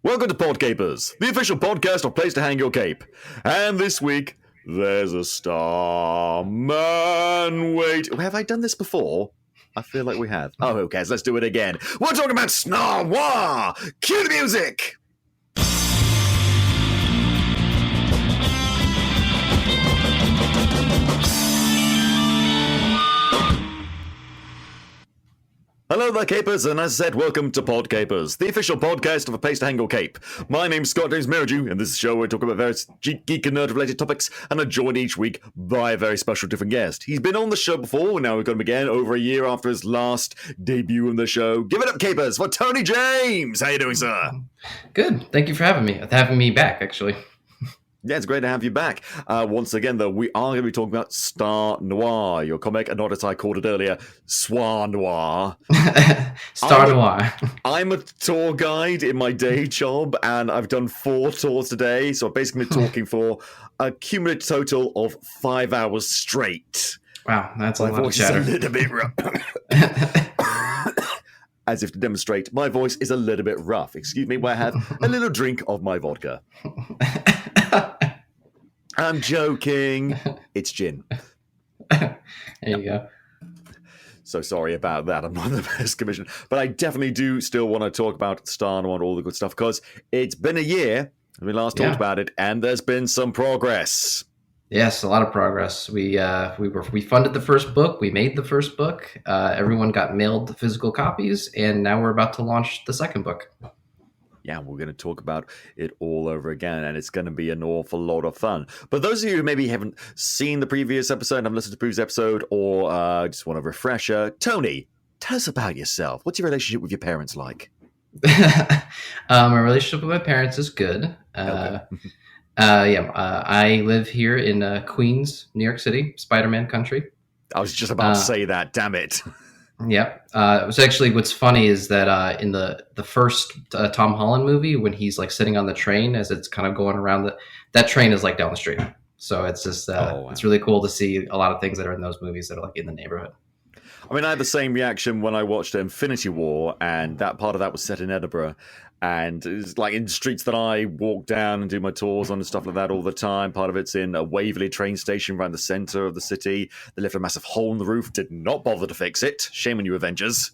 Welcome to Podcapers, the official podcast of Place to Hang Your Cape. And this week, there's a Starman. Wait, have I done this before? I feel like we have. Oh, who cares? Let's do it again. We're talking about Star Noir. Cue the music. Hello there, Capers, and as I said, welcome to Podcapers, the official podcast of A Place to Hang Your Cape. My name's Scott James Miradew, and this is a show where we talk about various geek and nerd-related topics, and are joined each week by a very special different guest. He's been on the show before, and now we've got him again over a year after his last debut on the show. Give it up, Capers, for Tony James! How you doing, sir? Good. Thank you for having me back, actually. Yeah, it's great to have you back. Once again, though, we are going to be talking about Star Noir, your comic, and not as I called it earlier, Swan Noir. Star Noir. I'm a tour guide in my day job, and I've done 4 tours today, so I've basically been talking for a cumulative total of 5 hours straight. Wow, that's a lot of voice chatter. is a little bit rough. As if to demonstrate, my voice is a little bit rough. Excuse me, while I have a little drink of my vodka. I'm joking. It's gin. There you go. So sorry about that. I'm not the best commissioner. But I definitely do still want to talk about Star Noir and all the good stuff, because it's been a year since we last talked about it, and there's been some progress. Yes, a lot of progress. We funded the first book. We made the first book. Everyone got mailed physical copies, and now we're about to launch the second book. Yeah, we're going to talk about it all over again, and it's going to be an awful lot of fun. But those of you who maybe haven't seen the previous episode, haven't listened to the previous episode, or just want a refresher, Tony, tell us about yourself. What's your relationship with your parents like? My relationship with my parents is good. Okay. I live here in Queens, New York City, Spider-Man country. I was just about to say that, damn it. Yep. It was actually, what's funny is that in the first Tom Holland movie, when he's like sitting on the train as it's kind of going around, that train is like down the street. So it's just, It's really cool to see a lot of things that are in those movies that are like in the neighborhood. I mean, I had the same reaction when I watched Infinity War, and that part of that was set in Edinburgh. And it's like in streets that I walk down and do my tours on and stuff like that all the time. Part of it's in a Waverley train station around the centre of the city. They left a massive hole in the roof, did not bother to fix it. Shame on you, Avengers.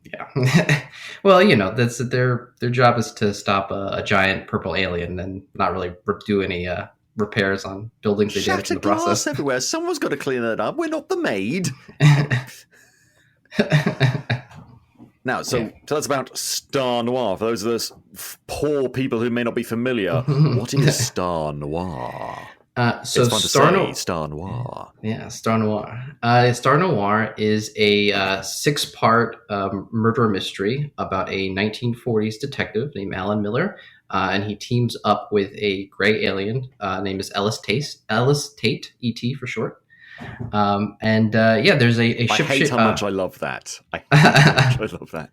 Yeah. Well, that's their job is to stop a giant purple alien and not really do any repairs on buildings they damaged in the process. Glass everywhere. Someone's got to clean that up. We're not the maid. Now, tell us about Star Noir. For those of us poor people who may not be familiar, what is Star Noir? It's fun to say, Star Noir. Yeah, Star Noir. Star Noir is a 6-part murder mystery about a 1940s detective named Alan Miller, and he teams up with a gray alien named Ellis Tate, E.T. for short. There's a ship. I hate how much I love that. I love that.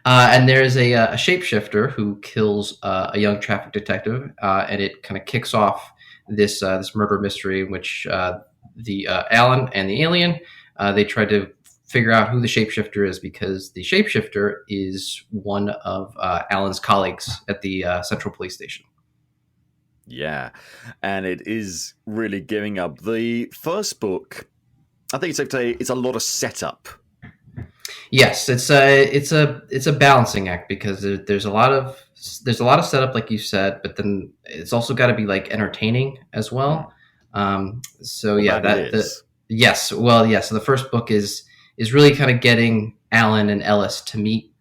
And there's a shapeshifter who kills a young traffic detective, and it kind of kicks off this murder mystery in which the Alan and the alien they try to figure out who the shapeshifter is, because the shapeshifter is one of Alan's colleagues at the Central Police Station. Yeah, and it is really giving up. The first book, I think it's safe to say, it's a lot of setup. Yes, it's a balancing act, because there's a lot of setup, like you said, but then it's also got to be like entertaining as well. So the first book is really kind of getting Alan and Ellis to meet.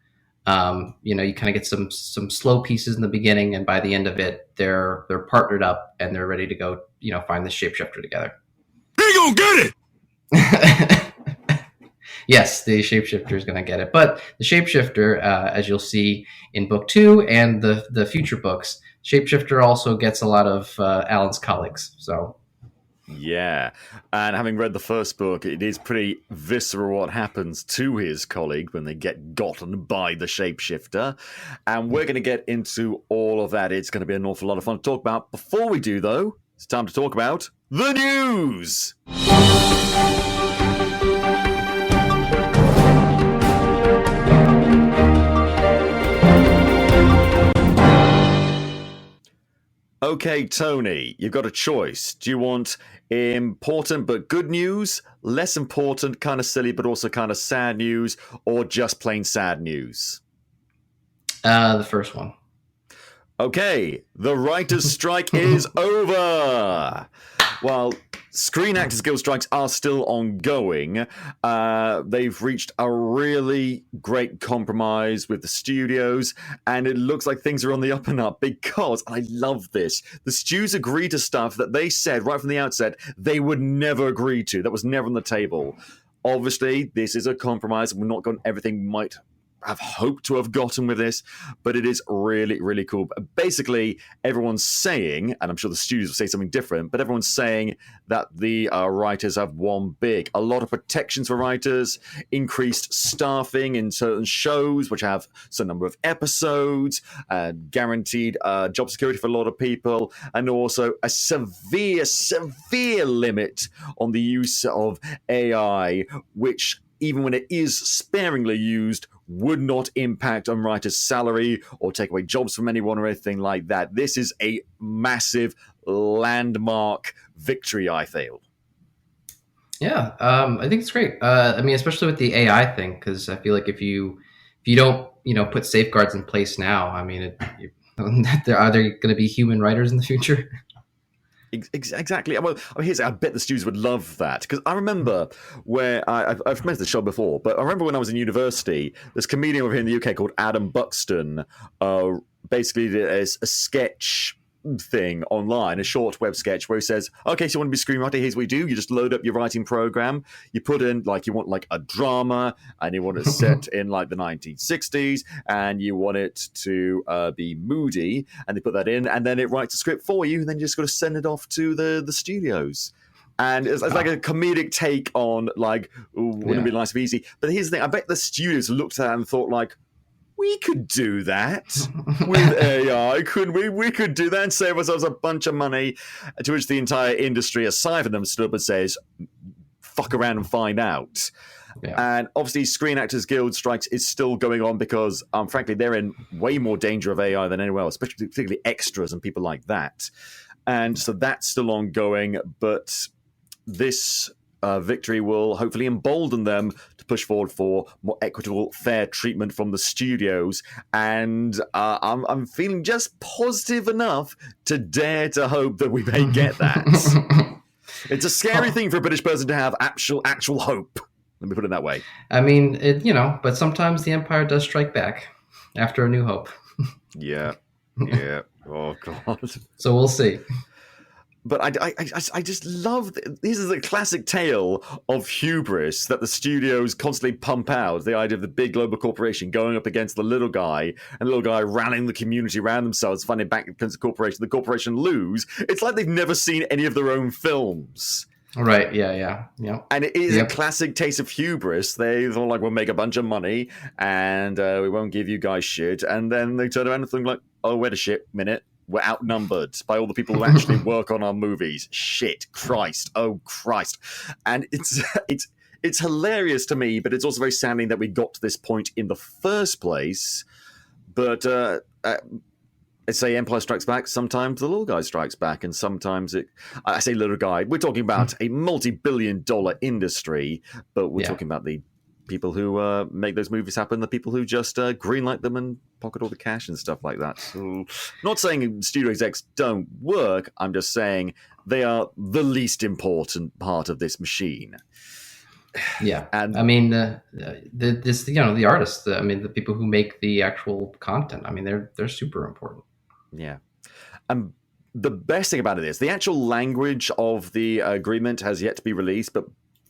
You kind of get some slow pieces in the beginning, and by the end of it, they're partnered up and they're ready to go, find the shapeshifter together. They gonna get it. Yes, the shapeshifter is gonna get it, but the shapeshifter, as you'll see in book 2 and the future books, shapeshifter also gets a lot of Alan's colleagues. So. Yeah, and having read the first book, it is pretty visceral what happens to his colleague when they get gotten by the shapeshifter. And we're going to get into all of that. It's going to be an awful lot of fun to talk about. Before we do, though, it's time to talk about the news. Okay, Tony, you've got a choice. Do you want important but good news, less important, kind of silly but also kind of sad news, or just plain sad news? The first one. Okay, the writer's strike is over. While Screen Actors Guild strikes are still ongoing, they've reached a really great compromise with the studios, and it looks like things are on the up and up because, and I love this, the studios agree to stuff that they said right from the outset they would never agree to. That was never on the table. Obviously, this is a compromise. We're not going everything might have hoped to have gotten with this, but it is really, really cool. Basically, everyone's saying, and I'm sure the studios will say something different, but everyone's saying that the writers have won big. A lot of protections for writers, increased staffing in certain shows, which have a certain number of episodes, guaranteed job security for a lot of people, and also a severe, severe limit on the use of AI, which even when it is sparingly used, would not impact on writers' salary or take away jobs from anyone or anything like that. This is a massive landmark victory, I feel. Yeah, I think it's great. I mean, especially with the AI thing, because I feel like if you don't put safeguards in place now, I mean, are there going to be human writers in the future? Exactly. Well, I bet the studios would love that because I remember where I've mentioned the show before, but I remember when I was in university, this comedian over here in the UK called Adam Buxton basically did a sketch thing online, a short web sketch where he says, okay, so you want to be a screenwriter, here's what you do. You just load up your writing program, you put in you want a drama, and you want it set in the 1960s, and you want it to be moody, and they put that in, and then it writes a script for you, and then you just got to send it off to the studios. And it's like a comedic take on wouldn't it be nice if easy? But here's the thing, I bet the studios looked at it and thought we could do that with AI, couldn't we? We could do that and save ourselves a bunch of money, to which the entire industry, aside from them, stood up and says, fuck around and find out. Yeah. And obviously, Screen Actors Guild strikes is still going on because, frankly, they're in way more danger of AI than anyone else, particularly extras and people like that. And so that's still ongoing, but this victory will hopefully embolden them to push forward for more equitable, fair treatment from the studios. And I'm feeling just positive enough to dare to hope that we may get that. It's a scary thing for a British person to have actual hope. Let me put it that way. I mean, but sometimes the Empire does strike back after A New Hope. Yeah. Oh, God. So we'll see. But I just love this is a classic tale of hubris that the studios constantly pump out. The idea of the big global corporation going up against the little guy, and the little guy rallying the community around themselves, fighting back against the corporation. The corporation lose. It's like they've never seen any of their own films. Right, yeah. And it is a classic taste of hubris. They thought we'll make a bunch of money and we won't give you guys shit. And then they turn around and think oh, wait a minute. We're outnumbered by all the people who actually work on our movies. Shit, Christ, oh Christ. And it's hilarious to me, but it's also very saddening that we got to this point in the first place. But I say Empire Strikes Back, sometimes the little guy strikes back, and sometimes I say little guy, we're talking about a multi-billion-dollar industry, but we're talking about the people who make those movies happen, the people who just greenlight them and pocket all the cash and stuff like that. So, not saying studio execs don't work, I'm just saying they are the least important part of this machine. Yeah, and I mean, the artists, the people who make the actual content, I mean, they're super important. Yeah. The best thing about it is the actual language of the agreement has yet to be released, but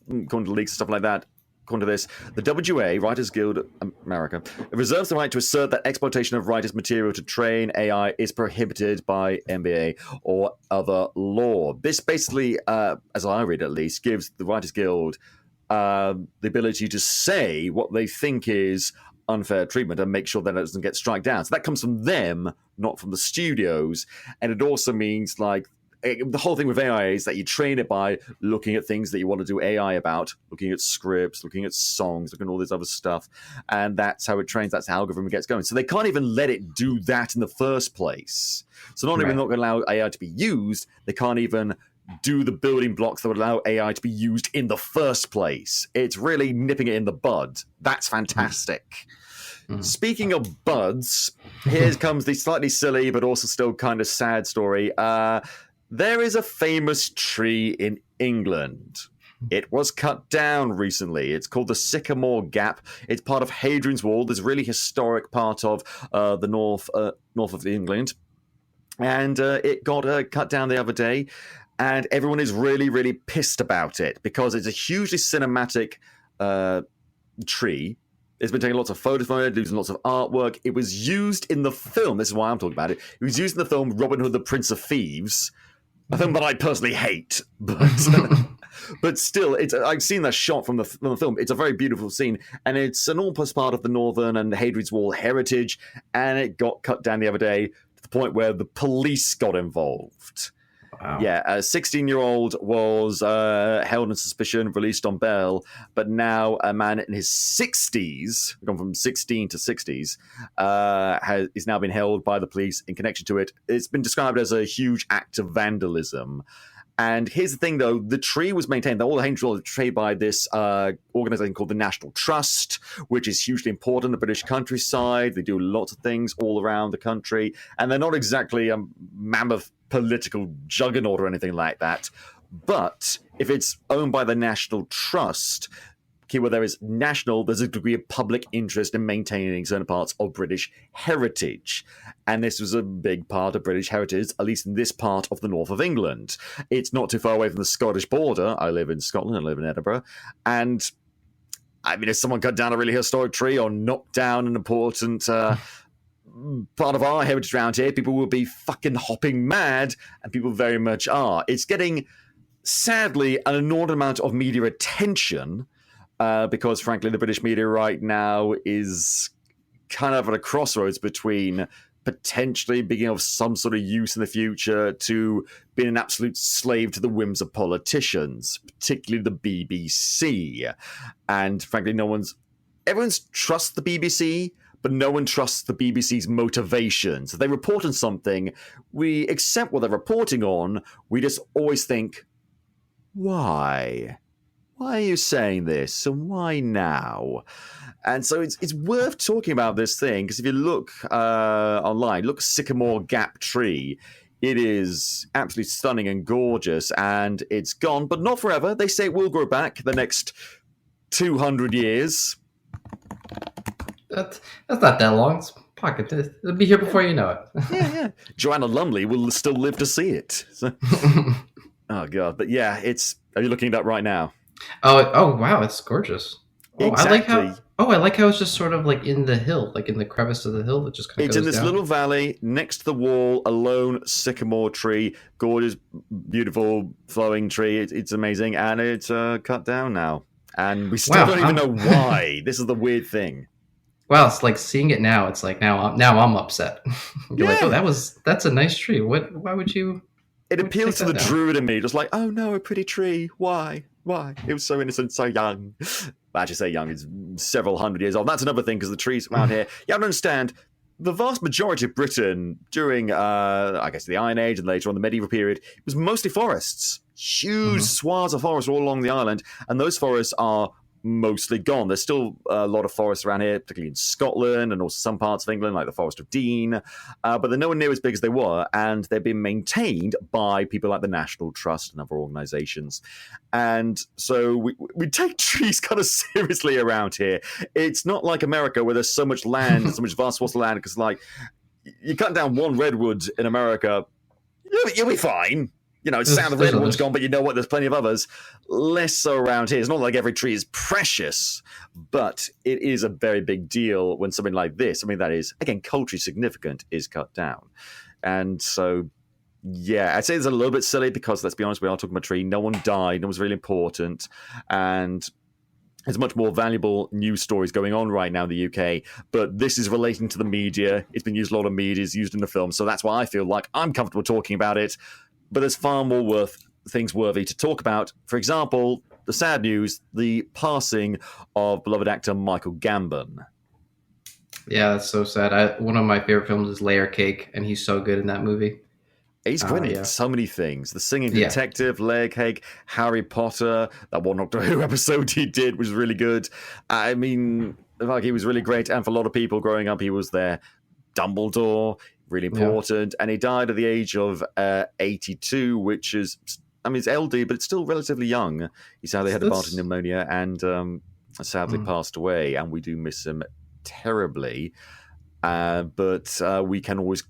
according to leaks and stuff like that, according to this, the WGA, Writers Guild America, reserves the right to assert that exploitation of writers' material to train AI is prohibited by NBA or other law. This basically, as I read at least, gives the Writers Guild the ability to say what they think is unfair treatment and make sure that it doesn't get struck down. So that comes from them, not from the studios. And it also means the whole thing with AI is that you train it by looking at things that you want to do AI about, looking at scripts, looking at songs, looking at all this other stuff, and that's how it trains. That's how algorithm gets going. So they can't even let it do that in the first place. So not even not going to allow AI to be used, they can't even do the building blocks that would allow AI to be used in the first place. It's really nipping it in the bud. That's fantastic. Speaking of buds, here comes the slightly silly but also still kind of sad story. There is a famous tree in England. It was cut down recently. It's called the Sycamore Gap. It's part of Hadrian's Wall. There's a really historic part of the north of England. And it got cut down the other day. And everyone is really, really pissed about it because it's a hugely cinematic tree. It's been taking lots of photos from it, losing lots of artwork. It was used in the film. This is why I'm talking about it. It was used in the film Robin Hood, the Prince of Thieves, a film that I personally hate. But still, I've seen that shot from the film. It's a very beautiful scene. And it's an almost part of the Northern and Hadrian's Wall heritage. And it got cut down the other day to the point where the police got involved. Wow. Yeah, a 16-year-old was held on suspicion, released on bail, but now a man in his 60s, gone from 16 to 60s, is now been held by the police in connection to it. It's been described as a huge act of vandalism. And here's the thing, though. The tree was maintained. All the Hadrian's Wall is trained by this organization called the National Trust, which is hugely important in the British countryside. They do lots of things all around the country. And they're not exactly a mammoth political juggernaut or anything like that. But if it's owned by the National Trust, keyword there is national, there's a degree of public interest in maintaining certain parts of British heritage. And this was a big part of British heritage, at least in this part of the north of England. It's not too far away from the Scottish border. I live in Scotland, I live in Edinburgh. And I mean, if someone cut down a really historic tree or knocked down an important part of our heritage around here, people will be fucking hopping mad, and people very much are. It's getting, sadly, an inordinate amount of media attention, because, frankly, the British media right now is kind of at a crossroads between potentially being of some sort of use in the future to being an absolute slave to the whims of politicians, particularly the BBC. And, frankly, everyone's trusts the BBC, but no one trusts the BBC's motivations. If they report on something, we accept what they're reporting on. We just always think, why? Why are you saying this? And why now? And so it's worth talking about this thing, because if you look online, look Sycamore Gap tree, it is absolutely stunning and gorgeous, and it's gone, but not forever. They say it will grow back the next 200 years. That's not that long. It's pocket. It'll be here before you know it. Yeah. Joanna Lumley will still live to see it. So, oh, God. But yeah, are you looking it up right now? Oh, wow. It's gorgeous. Oh, Exactly. I like how it's just sort of like in the hill, like in the crevice of the hill that just kind of It's goes in this down. little valley next to the wall, a lone sycamore tree, gorgeous, beautiful, flowing tree. It's amazing, and it's cut down now, and we still don't even know why. This is the weird thing. Wow, it's like seeing it now. It's like now I'm upset. You're like, oh, that's a nice tree. Why would you? It appeals to the druid in me, just like, oh no, a pretty tree. Why? It was so innocent, so young. I actually say young, it's several hundred years old. That's another thing, because the trees around here, you have to understand, the vast majority of Britain during, I guess, the Iron Age and later on the medieval period, was mostly forests. Huge swaths of forest all along the island, and those forests are mostly gone. There's still a lot of forests around here, particularly in Scotland and also some parts of England, like the Forest of Dean, but they're nowhere near as big as they were, and they're being maintained by people like the National Trust and other organizations. And so we take trees kind of seriously around here. It's not like America, where there's so much land, so much vast swaths of land, because like, you cut down one redwood in America, you'll be fine. You know, it's sad the redwood's gone, but you know what? There's plenty of others. Less so around here. It's not like every tree is precious, but it is a very big deal when something like this, I mean, that is, again, culturally significant, is cut down. And so, yeah, I'd say it's a little bit silly because, let's be honest, we are talking about a tree. No one died. No one's really important. And there's much more valuable news stories going on right now in the UK, but this is relating to the media. It's been used a lot of media, it's used in the film, so that's why I feel like I'm comfortable talking about it. but there's far more things worthy to talk about. For example, the sad news, the passing of beloved actor Michael Gambon. Yeah, that's so sad. One of my favorite films is Layer Cake, and he's so good in that movie. He's great in so many things. The Singing Yeah. Detective, Layer Cake, Harry Potter, that one Doctor Who episode he did was really good. I mean, like, he was really great. And for a lot of people growing up, he was their Dumbledore, really important. And he died at the age of 82, which is, I mean, it's LD, but it's still relatively young. He sadly had a bout of pneumonia and sadly passed away. And we do miss him terribly. But we can always...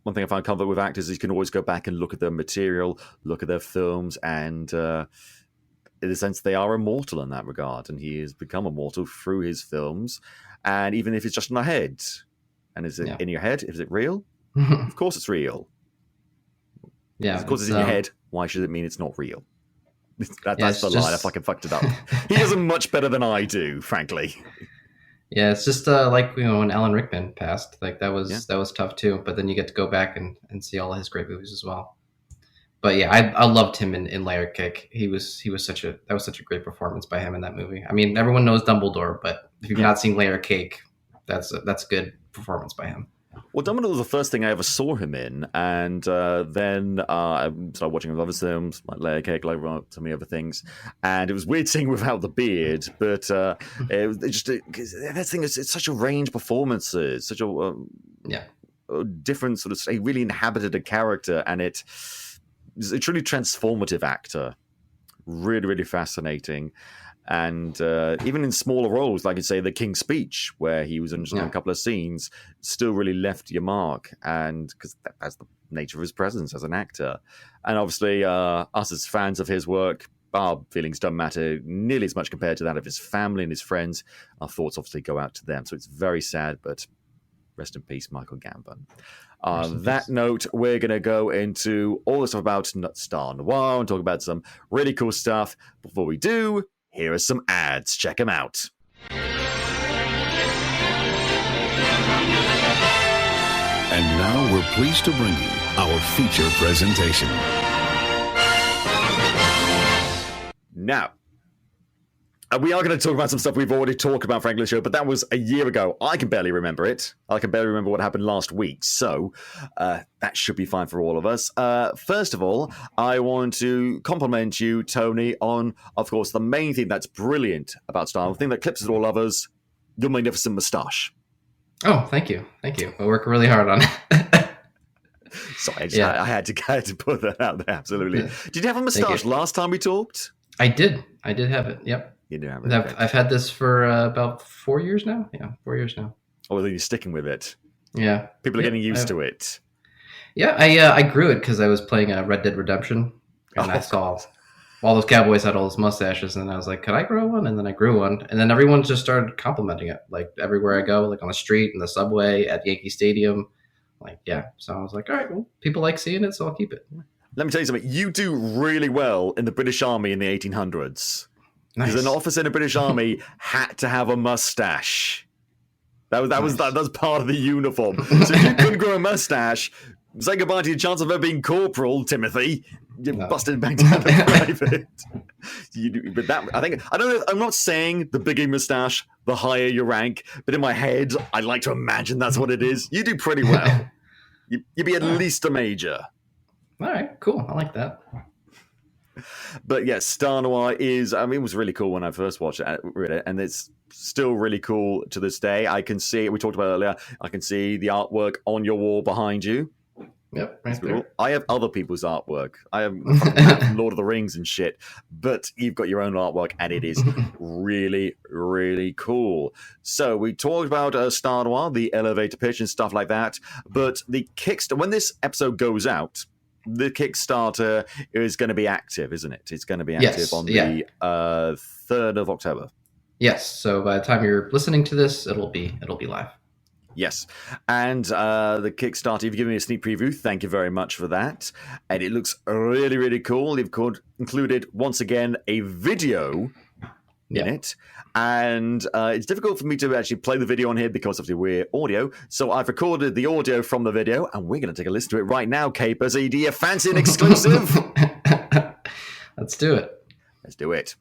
One thing I find comfort with actors is you can always go back and look at their material, look at their films, and in a sense, they are immortal in that regard. And he has become immortal through his films. And even if it's just in our head, and is it in your head? Is it real? Of course it's real. Yeah. Of course it's in your head. Why should it mean it's not real? That's the line. I fucking fucked it up. He does it much better than I do, frankly. Yeah, it's just like when Alan Rickman passed, like that was tough too. But then you get to go back and see all of his great movies as well. But yeah, I loved him in Layer Cake. That was such a great performance by him in that movie. I mean, everyone knows Dumbledore, but if you've not seen Layer Cake, that's a good performance by him. Well, Dumbledore was the first thing I ever saw him in, and then I started watching other films, like Layer Cake, like so many other things, and it was weird seeing without the beard, but that thing is, it's such a range of performances, such a different sort of... He really inhabited a character, and it's a truly transformative actor. Really, really fascinating. And even in smaller roles, like you say, The King's Speech, where he was in just a couple of scenes, still really left your mark. And because that's the nature of his presence as an actor. And obviously, us as fans of his work, our feelings don't matter nearly as much compared to that of his family and his friends. Our thoughts obviously go out to them. So it's very sad, but rest in peace, Michael Gambon. On that note, we're going to go into all the stuff about Star Noir and talk about some really cool stuff. Before we do, here are some ads. Check them out. And now we're pleased to bring you our feature presentation. Now, we are going to talk about some stuff we've already talked about, frankly, show, but that was a year ago. I can barely remember it. I can barely remember what happened last week, so that should be fine for all of us. First of all, I want to compliment you, Tony, on, of course, the main thing that's brilliant about Star Wars, the thing that clips all others, your magnificent moustache. Oh, thank you. I work really hard on it. Sorry, I had to put that out there, absolutely. Did you have a moustache last time we talked? I did have it, yep. You do have it. I've had this for about 4 years now. Yeah, 4 years now. Oh, well, then you're sticking with it. Yeah. People are getting used to it. Yeah, I grew it because I was playing Red Dead Redemption, and I saw all those cowboys had all those mustaches, and I was like, could I grow one? And then I grew one, and then everyone just started complimenting it, like everywhere I go, like on the street, in the subway, at Yankee Stadium. Like, yeah. So I was like, all right, well, people like seeing it, so I'll keep it. Let me tell you something. You do really well in the British Army in the 1800s. Because an officer in the British Army had to have a mustache. That was part of the uniform. So if you couldn't grow a mustache, say goodbye to your chance of ever being corporal, Timothy. You're busted back down to private. But that, I don't know. I'm not saying the bigger mustache, the higher your rank. But in my head, I like to imagine that's what it is. You do pretty well. You'd be at least a major. All right, cool. I like that. But yes, Star Noir is, I mean, it was really cool when I first watched it, and it's still really cool to this day. I can see, we talked about it earlier, I can see the artwork on your wall behind you. Yep, right there. I have other people's artwork. I have Lord of the Rings and shit, but you've got your own artwork, and it is really, really cool. So we talked about Star Noir, the elevator pitch and stuff like that, but the Kickstarter, when this episode goes out, the Kickstarter is going to be active, isn't it? It's going to be active on the 3rd of October. Yes. So by the time you're listening to this, it'll be live. Yes. And the Kickstarter, you've given me a sneak preview. Thank you very much for that. And it looks really, really cool. They've included, once again, a video in it. And it's difficult for me to actually play the video on here because obviously we're audio. So I've recorded the audio from the video, and we're going to take a listen to it right now, Capers. Do you fancy an exclusive? Let's do it. Let's do it.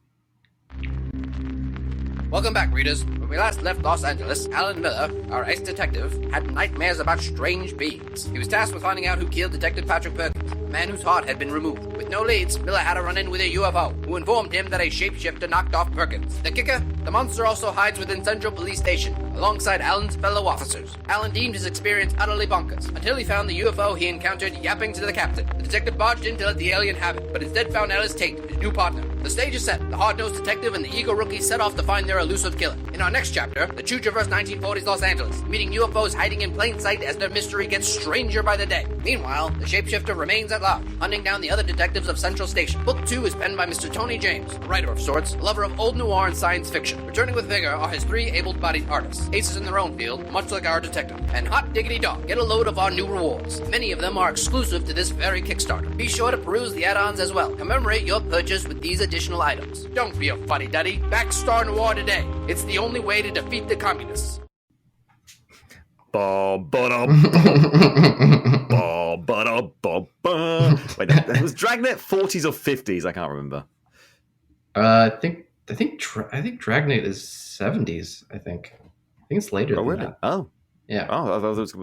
Welcome back, readers. When we last left Los Angeles, Alan Miller, our ex-detective, had nightmares about strange beings. He was tasked with finding out who killed Detective Patrick Perkins, a man whose heart had been removed. With no leads, Miller had a run-in with a UFO, who informed him that a shapeshifter knocked off Perkins. The kicker? The monster also hides within Central Police Station, alongside Alan's fellow officers. Alan deemed his experience utterly bonkers, until he found the UFO he encountered yapping to the captain. The detective barged in to let the alien have it, but instead found Alice Tate, his new partner. The stage is set. The hard-nosed detective and the ego rookie set off to find their elusive killer. In our next chapter, the two traverse 1940s Los Angeles, meeting UFOs hiding in plain sight as their mystery gets stranger by the day. Meanwhile, the shapeshifter remains at large, hunting down the other detectives of Central Station. Book 2 is penned by Mr. Tony James, a writer of sorts, a lover of old noir and science fiction. Returning with vigor are his 3 able-bodied artists, aces in their own field, much like our detective. And hot diggity dog, get a load of our new rewards. Many of them are exclusive to this very Kickstarter. Be sure to peruse the add-ons as well. Commemorate your purchase with these additional items. Don't be a fuddy-duddy. Back Star Noir today. It's the only way to defeat the communists. Wait, was Dragnet 40s or 50s? I can't remember. I think Dragnet is 70s. I think it's later than really? that. Oh, yeah. Oh, I thought this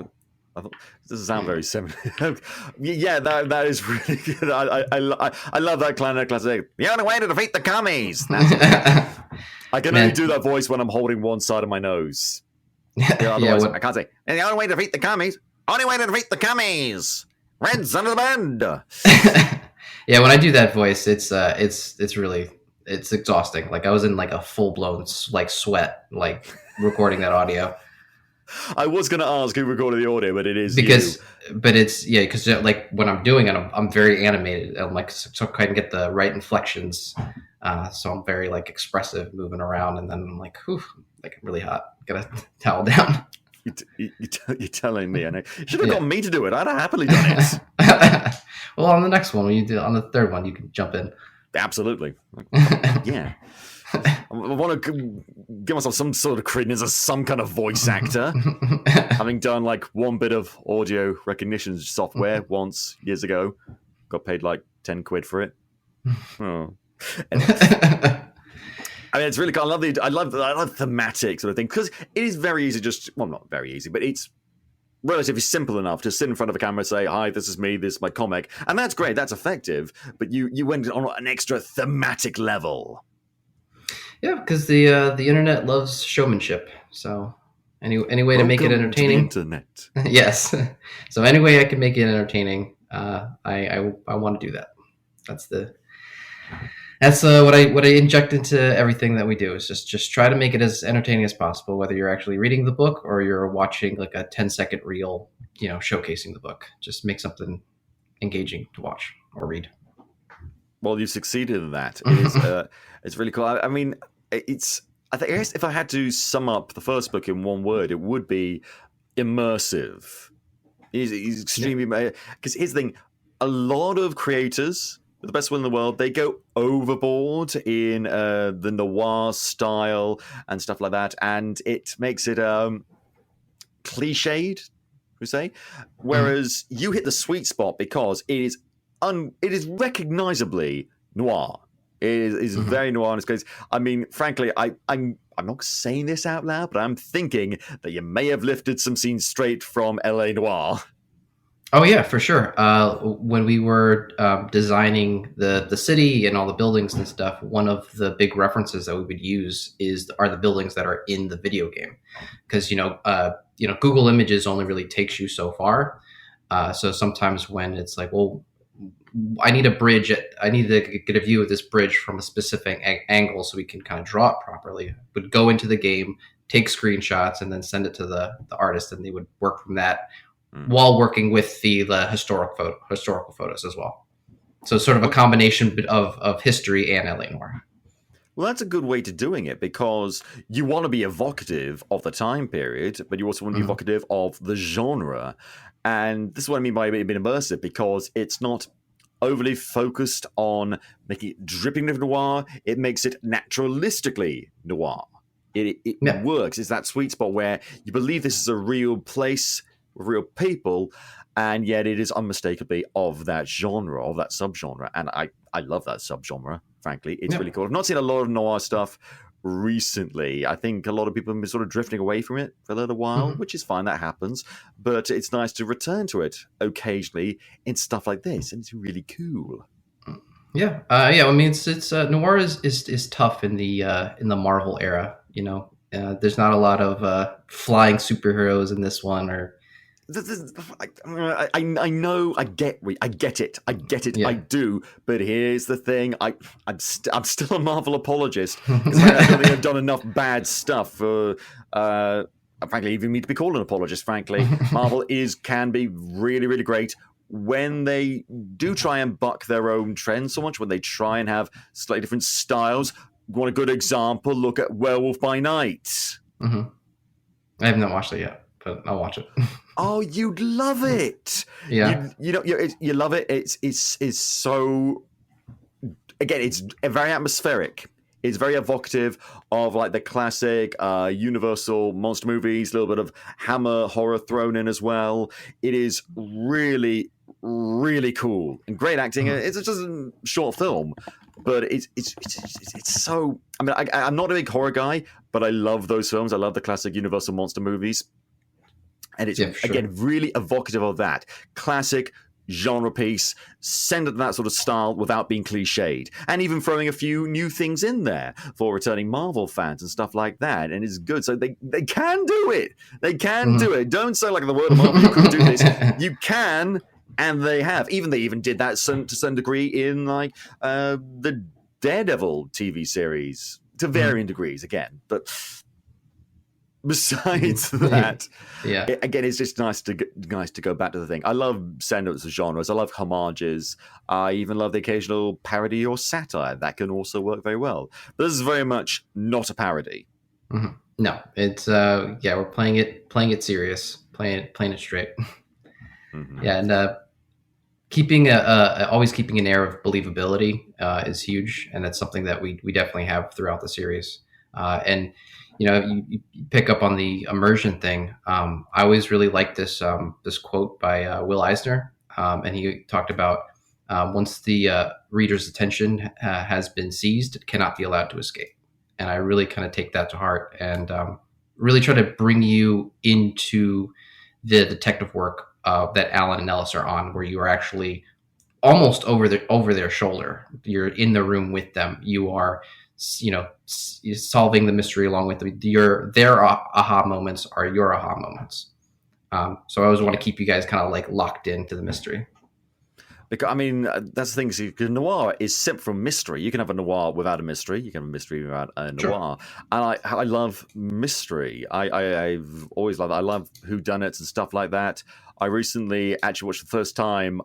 doesn't sound very 70s. Yeah, that is really good. I love that classic. The only way to defeat the commies. I can only do that voice when I'm holding one side of my nose. Otherwise, I can't say. And the only way to defeat the commies. Only way to defeat the commies. Reds under the bend. Yeah, when I do that voice, it's really exhausting. Like I was in like a full blown like sweat, like recording that audio. I was going to ask who recorded the audio, but it is because like when I'm doing it, I'm very animated. I'm like so I can get the right inflections. So I'm very like expressive, moving around, and then I'm like, whew, like really hot. Gotta towel down. You're telling me. I know. You should have got me to do it. I'd have happily done it. Well, on the next one, when you do on the third one, you can jump in. Absolutely. Yeah. I want to give myself some sort of credence as some kind of voice actor, having done like one bit of audio recognition software once years ago. Got paid like 10 quid for it. Oh. I mean, it's really cool. I love thematic sort of thing because it is very easy. Not very easy, but it's relatively simple enough to sit in front of a camera and say, "Hi, this is me. This is my comic," and that's great. That's effective. But you went on an extra thematic level. Yeah, because the internet loves showmanship. So any way to make it entertaining. To the internet. Yes. So any way I can make it entertaining, I want to do that. That's what I inject into everything that we do is just try to make it as entertaining as possible, whether you're actually reading the book or you're watching like a 10-second reel, showcasing the book. Just make something engaging to watch or read. Well, you succeeded in that. It is, it's really cool. I mean, I guess if I had to sum up the first book in one word, it would be immersive. He's extremely... Because here's the thing. A lot of creators, with the best will in the world, they go overboard in the noir style and stuff like that, and it makes it cliched, we say. Whereas you hit the sweet spot because it is recognizably noir. It is very noir in its case. I mean, frankly, I'm not saying this out loud, but I'm thinking that you may have lifted some scenes straight from LA Noir. Oh yeah, for sure. When we were designing the city and all the buildings and stuff, one of the big references that we would use are the buildings that are in the video game, because Google Images only really takes you so far. So sometimes when it's like, well, I need a bridge. I need to get a view of this bridge from a specific angle so we can kind of draw it properly. Would go into the game, take screenshots, and then send it to the artist, and they would work from that while working with the historical photos as well. So sort of a combination of history and LA Noir. Well, that's a good way to doing it because you want to be evocative of the time period, but you also want to be evocative of the genre. And this is what I mean by being immersive, because it's not overly focused on making it dripping with noir. It makes it naturalistically noir. It Yeah. works. It's that sweet spot where you believe this is a real place with real people, and yet it is unmistakably of that genre, of that subgenre. And I love that subgenre, frankly. It's Yeah. really cool. I've not seen a lot of noir stuff recently. I think a lot of people have been sort of drifting away from it for a little while, which is fine, that happens. But it's nice to return to it occasionally in stuff like this, and it's really cool. Yeah, I mean, it's noir is tough in the Marvel era. You know, there's not a lot of flying superheroes in this one, or I know, I get it, Yeah. I do. But here's the thing: I'm still a Marvel apologist because I don't think I've done enough bad stuff for, frankly, even me to be called an apologist. Frankly, Marvel can be really, really great when they do try and buck their own trends so much. When they try and have slightly different styles. Want a good example? Look at Werewolf by Night. I have not watched it yet, but I'll watch it. Oh, you'd love it. Yeah. You love it. It's so, again, it's very atmospheric. It's very evocative of like the classic Universal monster movies, a little bit of Hammer horror thrown in as well. It is really, really cool and great acting. It's just a short film, but it's so. I mean, I'm not a big horror guy, but I love those films. I love the classic Universal monster movies. And it's, again, really evocative of that. Classic genre piece, centered in that sort of style without being cliched. And even throwing a few new things in there for returning Marvel fans and stuff like that. And it's good. So they can do it. They can do it. Don't say like the word of Marvel, you couldn't do this. You can, and they have. They even did that to some degree in like the Daredevil TV series. To varying degrees, again. But besides that, again, it's just nice to go back to the thing. I love send-ups of genres. I love homages. I even love the occasional parody or satire. That can also work very well. But this is very much not a parody. No, it's we're playing it serious, playing it straight. Yeah, and always keeping an air of believability is huge, and that's something that we definitely have throughout the series. And you pick up on the immersion thing. I always really liked this quote by Will Eisner, and he talked about once the reader's attention has been seized, it cannot be allowed to escape. And I really kind of take that to heart and really try to bring you into the detective work that Alan and Ellis are on, where you are actually almost over their shoulder. You're in the room with them. You are solving the mystery along with them. Their aha moments are your aha moments. So I always want to keep you guys kind of like locked into the mystery. Because, I mean, that's the thing. Because noir is separate from mystery. You can have a noir without a mystery. You can have a mystery without a noir. Sure. And I love mystery. I've always loved that. I love whodunits and stuff like that. I recently actually watched the first time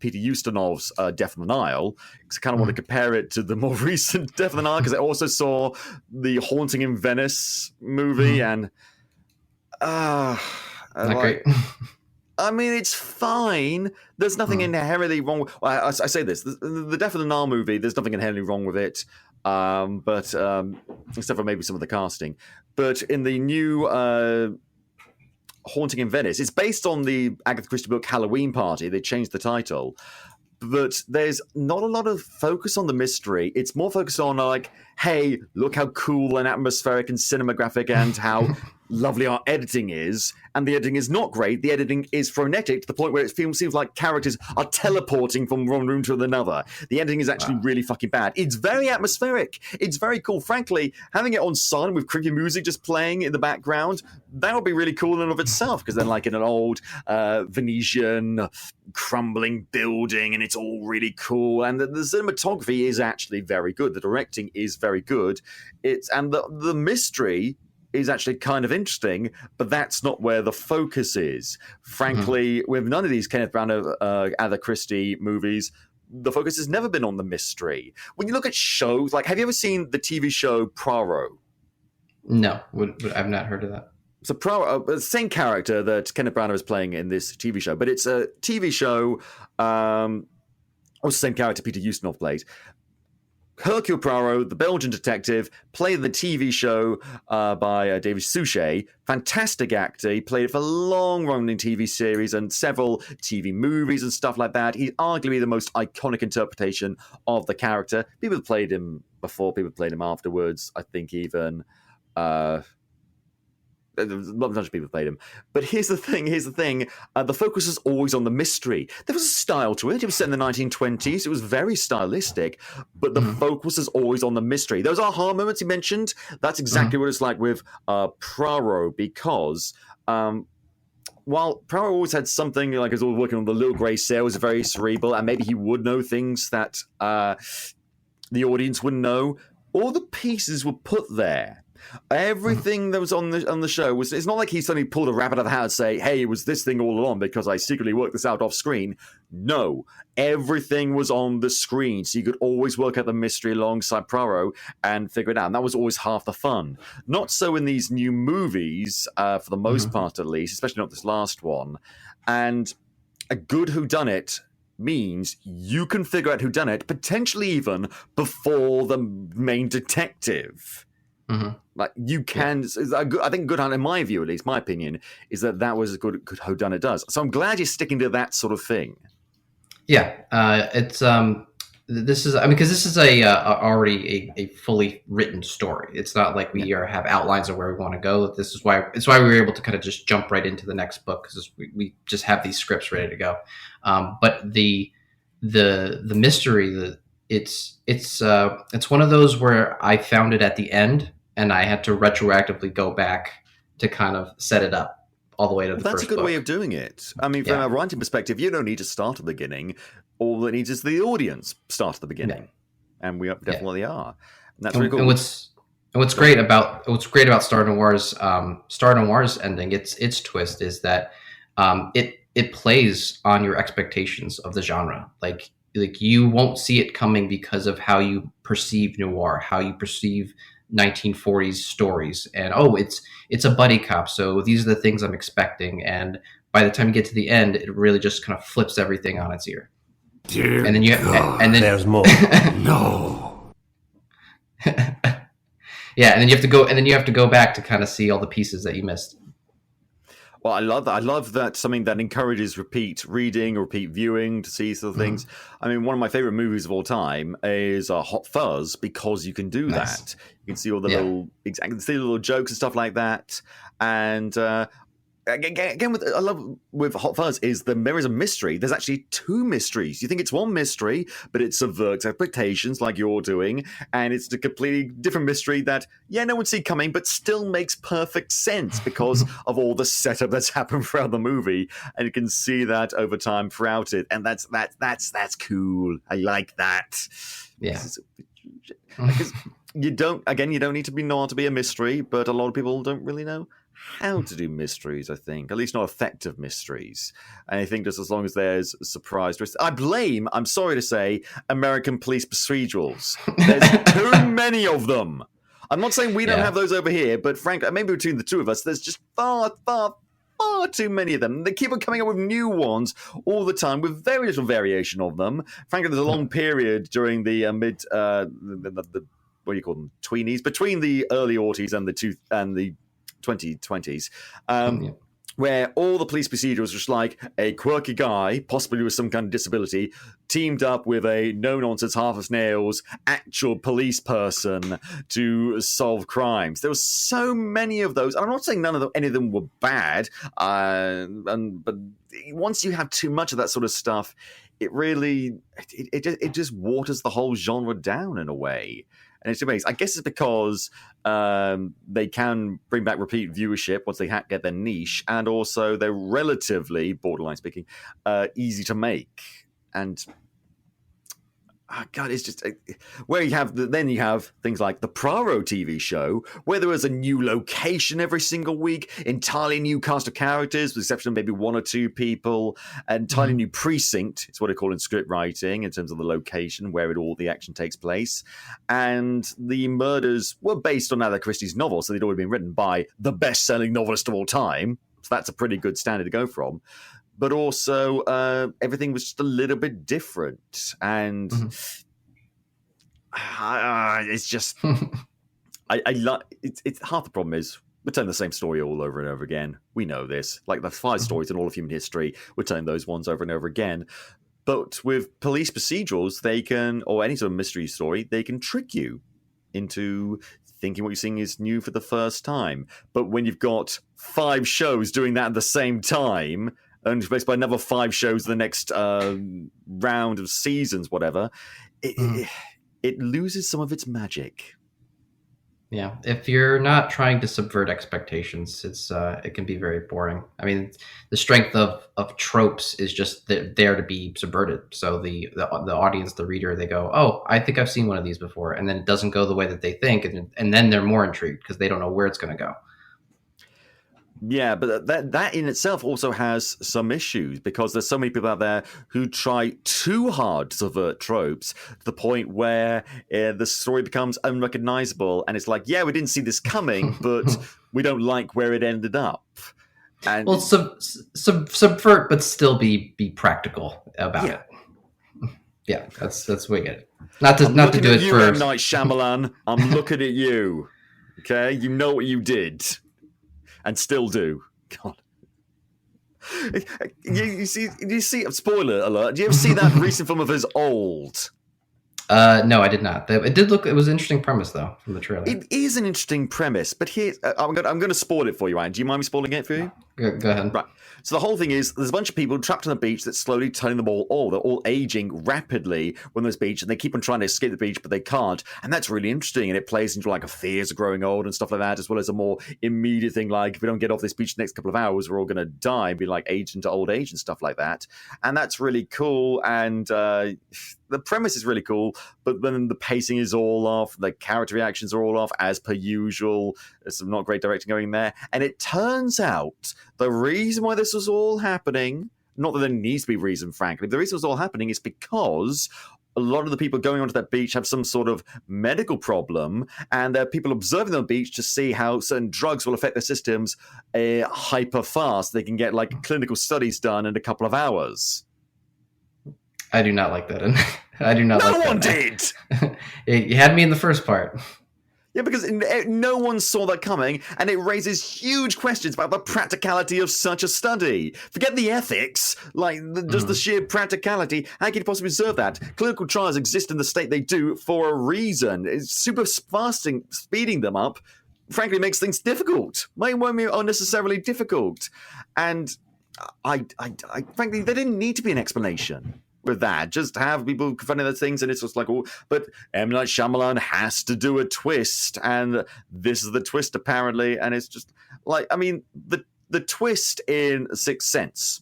Peter Ustinov's Death on the Nile, because I kind of want to compare it to the more recent Death on the Nile, because I also saw the Haunting in Venice movie, and not great. I mean, it's fine. There's nothing inherently wrong. I say this: the Death of the Nile movie. There's nothing inherently wrong with it, but except for maybe some of the casting. But in the new Haunting in Venice, it's based on the Agatha Christie book Halloween Party. They changed the title, but there's not a lot of focus on the mystery. It's more focused on like, hey, look how cool and atmospheric and cinematographic and how lovely our editing is. And the editing is not great. The editing is frenetic to the point where it seems like characters are teleporting from one room to another. The editing is actually really fucking bad. It's very atmospheric. It's very cool. Frankly, having it on silent with creepy music just playing in the background, that would be really cool in and of itself, because then like in an old Venetian crumbling building, and it's all really cool. And the cinematography is actually very good. The directing is very good. And the mystery is actually kind of interesting, but that's not where the focus is. Frankly, with none of these Kenneth Branagh, Agatha Christie movies, the focus has never been on the mystery. When you look at shows, like, have you ever seen the TV show Poirot? No, I've not heard of that. So Poirot, the same character that Kenneth Branagh is playing in this TV show, but it's a TV show was the same character Peter Ustinov played. Hercule Poirot, the Belgian detective, played the TV show by David Suchet. Fantastic actor. He played it for long-running TV series and several TV movies and stuff like that. He's arguably the most iconic interpretation of the character. People have played him before, people have played him afterwards. I think even... a bunch of people played him. But here's the thing. The focus is always on the mystery. There was a style to it. It was set in the 1920s. It was very stylistic, but the focus is always on the mystery. Those aha moments he mentioned, that's exactly what it's like with Poirot, because while Poirot always had something, like he was always working on the little grey cell, was very cerebral, and maybe he would know things that the audience wouldn't know, all the pieces were put there. Everything that was on the show was, it's not like he suddenly pulled a rabbit out of the hat and say, hey, it was this thing all along because I secretly worked this out off screen. No, everything was on the screen, so you could always work out the mystery alongside Poirot and figure it out, and that was always half the fun. Not so in these new movies, for the most part at least, especially not this last one. And a good whodunit means you can figure out whodunit potentially even before the main detective. Like you can, I think Good Hunt, in my view, at least my opinion, is that was a good whodunit does. So I'm glad you're sticking to that sort of thing. Yeah, it's this is, I mean, because this is already a fully written story. It's not like we have outlines of where we want to go. This is why we were able to kind of just jump right into the next book, because we just have these scripts ready to go. But the mystery, it's one of those where I found it at the end, and I had to retroactively go back to kind of set it up all the way to the first book. That's a good way of doing it. I mean, from a writing perspective, you don't need to start at the beginning. All that needs is the audience start at the beginning, and we definitely are. And that's really cool. And what's great about Star Noir's ending, its twist is that it plays on your expectations of the genre. Like you won't see it coming because of how you perceive noir, how you perceive 1940s stories, and it's a buddy cop, so these are the things I'm expecting, and by the time you get to the end, it really just kind of flips everything on its ear. Dear and then there's more. No. Yeah, and then you have to go back to kind of see all the pieces that you missed. Well, I love that. I love that something that encourages repeat reading, repeat viewing to see sort of things. I mean, one of my favorite movies of all time is Hot Fuzz, because you can do that. You can see all the little jokes and stuff like that. And again, I love with Hot Fuzz is there is a mystery. There's actually two mysteries. You think it's one mystery, but it subverts expectations like you're doing, and it's a completely different mystery that no one see coming, but still makes perfect sense because of all the setup that's happened throughout the movie, and you can see that over time throughout it, and that's cool. I like that. Yeah. Because you don't need to be noir to be a mystery, but a lot of people don't really know how to do mysteries, I think. At least not effective mysteries. And I think just as long as there's a surprise twist. I'm sorry to say, American police procedurals. There's too many of them. I'm not saying we don't have those over here, but frankly, maybe between the two of us, there's just far too many of them. They keep on coming up with new ones all the time with very little variation of them. Frankly, there's a long period during the what do you call them? Tweenies? Between the early aughties and the 2020s, where all the police procedurals was just like a quirky guy, possibly with some kind of disability, teamed up with a no-nonsense, half-as-nails, actual police person to solve crimes. There were so many of those, and I'm not saying any of them were bad, but once you have too much of that sort of stuff, it really it just waters the whole genre down in a way. And it's amazing. I guess it's because they can bring back repeat viewership once they get their niche, and also they're relatively, borderline speaking, easy to make. And God, it's just where you have things like the Poirot TV show, where there was a new location every single week, entirely new cast of characters, with the exception of maybe one or two people, an entirely new precinct. It's what they call in script writing in terms of the location where all the action takes place. And the murders were based on Agatha Christie's novel, so they'd already been written by the best-selling novelist of all time. So that's a pretty good standard to go from. but also everything was just a little bit different, and it's just I love it's half the problem is we're telling the same story all over and over again. We know this. Like the 5 stories in all of human history, we're telling those ones over and over again. But with police procedurals, they can, or any sort of mystery story, they can trick you into thinking what you're seeing is new for the first time. But when you've got 5 shows doing that at the same time, and replaced by another 5 shows the next round of seasons, whatever, it loses some of its magic. Yeah, if you're not trying to subvert expectations, it can be very boring. I mean, the strength of tropes is just there to be subverted. So the audience, the reader, they go, "Oh, I think I've seen one of these before," and then it doesn't go the way that they think, and then they're more intrigued because they don't know where it's going to go. Yeah, but that in itself also has some issues because there's so many people out there who try too hard to subvert tropes to the point where the story becomes unrecognizable, and it's like, yeah, we didn't see this coming, but we don't like where it ended up. And well, subvert, but still be practical about it. Yeah, that's wicked. Not to do it you, for M. Night Shyamalan. I'm looking at you. Okay, you know what you did. And still do. God. You see, spoiler alert, do you ever see that recent film of his, Old? No, I did not. It did look, it was an interesting premise, though, from the trailer. It is an interesting premise, but here, I'm going to spoil it for you, Ryan. Do you mind me spoiling it for you? Go ahead. Right. So the whole thing is there's a bunch of people trapped on the beach that's slowly turning them all old. They're all aging rapidly when there's beach, and they keep on trying to escape the beach, but they can't. And that's really interesting, and it plays into like a fears of growing old and stuff like that, as well as a more immediate thing like if we don't get off this beach the next couple of hours, we're all going to die and be like aged into old age and stuff like that. And that's really cool, and the premise is really cool, but then the pacing is all off, the character reactions are all off, as per usual. There's some not great directing going there. And it turns out the reason why this was all happening, not that there needs to be reason, frankly, the reason it was all happening is because a lot of the people going onto that beach have some sort of medical problem, and there are people observing the beach to see how certain drugs will affect their systems hyper fast. They can get like clinical studies done in a couple of hours. I do not like that. I do not like that. No one did! You had me in the first part. Yeah, because no one saw that coming, and it raises huge questions about the practicality of such a study. Forget the ethics, like just the sheer practicality. How can you possibly observe that? Clinical trials exist in the state they do for a reason. It's super speeding them up, frankly, makes things difficult. Might be unnecessarily difficult. And I frankly, there didn't need to be an explanation with that. Just have people confronting those things, and it's just like, oh, but M. Night Shyamalan has to do a twist, and this is the twist apparently, and it's just like, I mean, the twist in Sixth Sense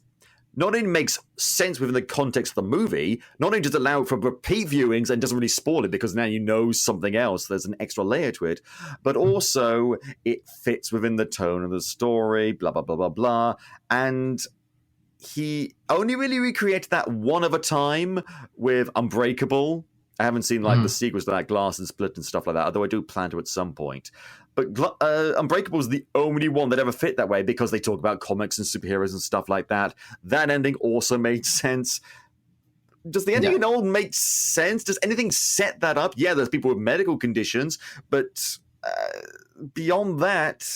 not only makes sense within the context of the movie, not only does it allow for repeat viewings and doesn't really spoil it because now you know something else, there's an extra layer to it, but also it fits within the tone of the story, blah, blah, blah, blah, blah, and he only really recreated that one other time with Unbreakable. I haven't seen like the sequels to that, Glass and Split and stuff like that, although I do plan to at some point. But Unbreakable is the only one that ever fit that way because they talk about comics and superheroes and stuff like that. That ending also made sense. Does the ending in Old make sense? Does anything set that up? Yeah, there's people with medical conditions, but beyond that...